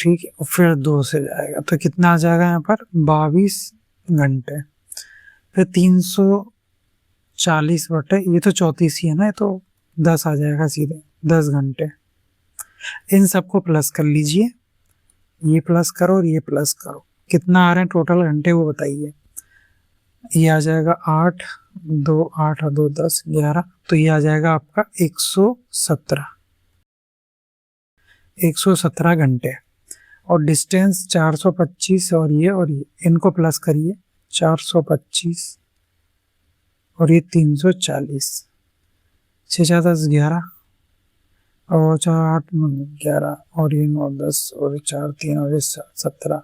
ठीक है, और फिर 2 से जाएगा तो कितना आ जाएगा यहाँ पर 22 घंटे। फिर 340 बटे ये तो 34 ही है ना, तो 10 आ जाएगा सीधे 10 घंटे। इन सबको प्लस कर लीजिए, ये प्लस करो और ये प्लस करो, कितना आ रहे हैं टोटल घंटे वो बताइए। ये आ जाएगा 8 2 8 और 2 10 11, तो ये आ जाएगा आपका 117 घंटे। और डिस्टेंस 425 और ये इनको प्लस करिए, 425 और ये 340, 6 4 10 11 और 4 8 9 11 और ये 9 10 और 4 3 और ये 17,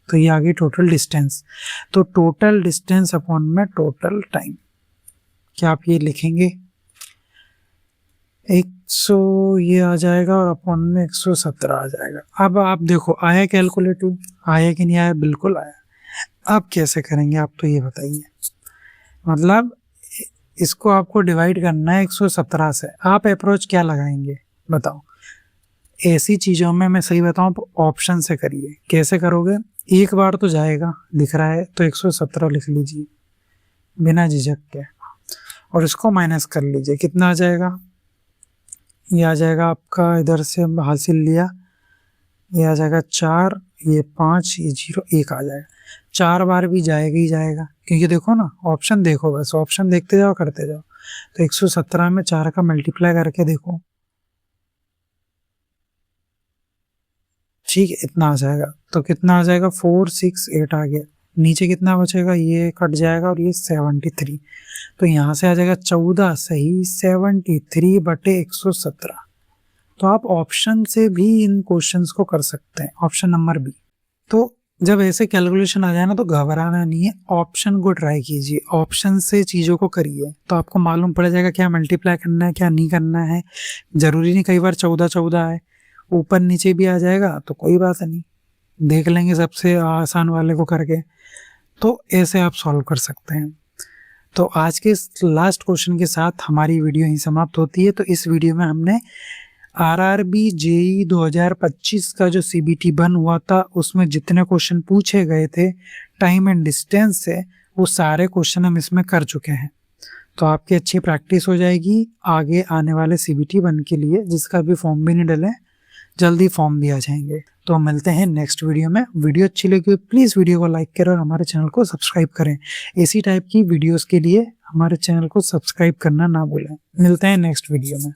तो ये आ गई टोटल डिस्टेंस। तो टोटल डिस्टेंस अपॉन में टोटल टाइम, क्या आप ये लिखेंगे 100 ये आ जाएगा और अपॉन में 117 आ जाएगा। अब आप देखो आया कैलकुलेटिव, आया कि नहीं आया? बिल्कुल आया। अब कैसे करेंगे आप तो ये बताइए। मतलब इसको आपको डिवाइड करना है 117 से, आप अप्रोच क्या लगाएंगे बताओ? ऐसी चीज़ों में मैं सही बताऊं तो ऑप्शन से करिए। कैसे करोगे? एक बार तो जाएगा, दिख रहा है तो 117 लिख लीजिए बिना झिझक के, और इसको माइनस कर लीजिए, कितना आ जाएगा? ये आ जाएगा आपका, इधर से हासिल लिया, ये आ जाएगा 4, ये 5, ये 0 1 आ जाएगा। 4 बार भी जाएगा ही जाएगा, क्योंकि देखो ना ऑप्शन देखो, बस ऑप्शन देखते जाओ करते जाओ। तो 117 में 4 का मल्टीप्लाई करके देखो, ठीक है, इतना आ जाएगा। तो कितना आ जाएगा? 4 6 8 आ गया। नीचे कितना बचेगा? ये कट जाएगा और ये 73, तो यहाँ से आ जाएगा 14 सही 73 बटे 117। तो आप ऑप्शन से भी इन क्वेश्चंस को कर सकते हैं, ऑप्शन नंबर बी। तो जब ऐसे कैलकुलेशन आ जाए ना तो घबराना नहीं है, ऑप्शन को ट्राई कीजिए, ऑप्शन से चीज़ों को करिए तो आपको मालूम पड़ जाएगा क्या मल्टीप्लाई करना है क्या नहीं करना है। जरूरी नहीं कई बार 14 14 है, ऊपर नीचे भी आ जाएगा तो कोई बात नहीं, देख लेंगे सबसे आसान वाले को करके। तो ऐसे आप सॉल्व कर सकते हैं। तो आज के इस लास्ट क्वेश्चन के साथ हमारी वीडियो यहीं समाप्त होती है। तो इस वीडियो में हमने आरआरबी जेई 2025 का जो सीबीटी बन हुआ था उसमें जितने क्वेश्चन पूछे गए थे टाइम एंड डिस्टेंस से, वो सारे क्वेश्चन हम इसमें कर चुके हैं। तो आपकी अच्छी प्रैक्टिस हो जाएगी आगे आने वाले सीबीटी बन के लिए, जिसका भी फॉर्म भी नहीं डले, जल्दी फॉर्म भी आ जाएंगे। तो मिलते हैं नेक्स्ट वीडियो में। वीडियो अच्छी लगी प्लीज़ वीडियो को लाइक करें और हमारे चैनल को सब्सक्राइब करें। इसी टाइप की वीडियोस के लिए हमारे चैनल को सब्सक्राइब करना ना भूलें। मिलते हैं नेक्स्ट वीडियो में।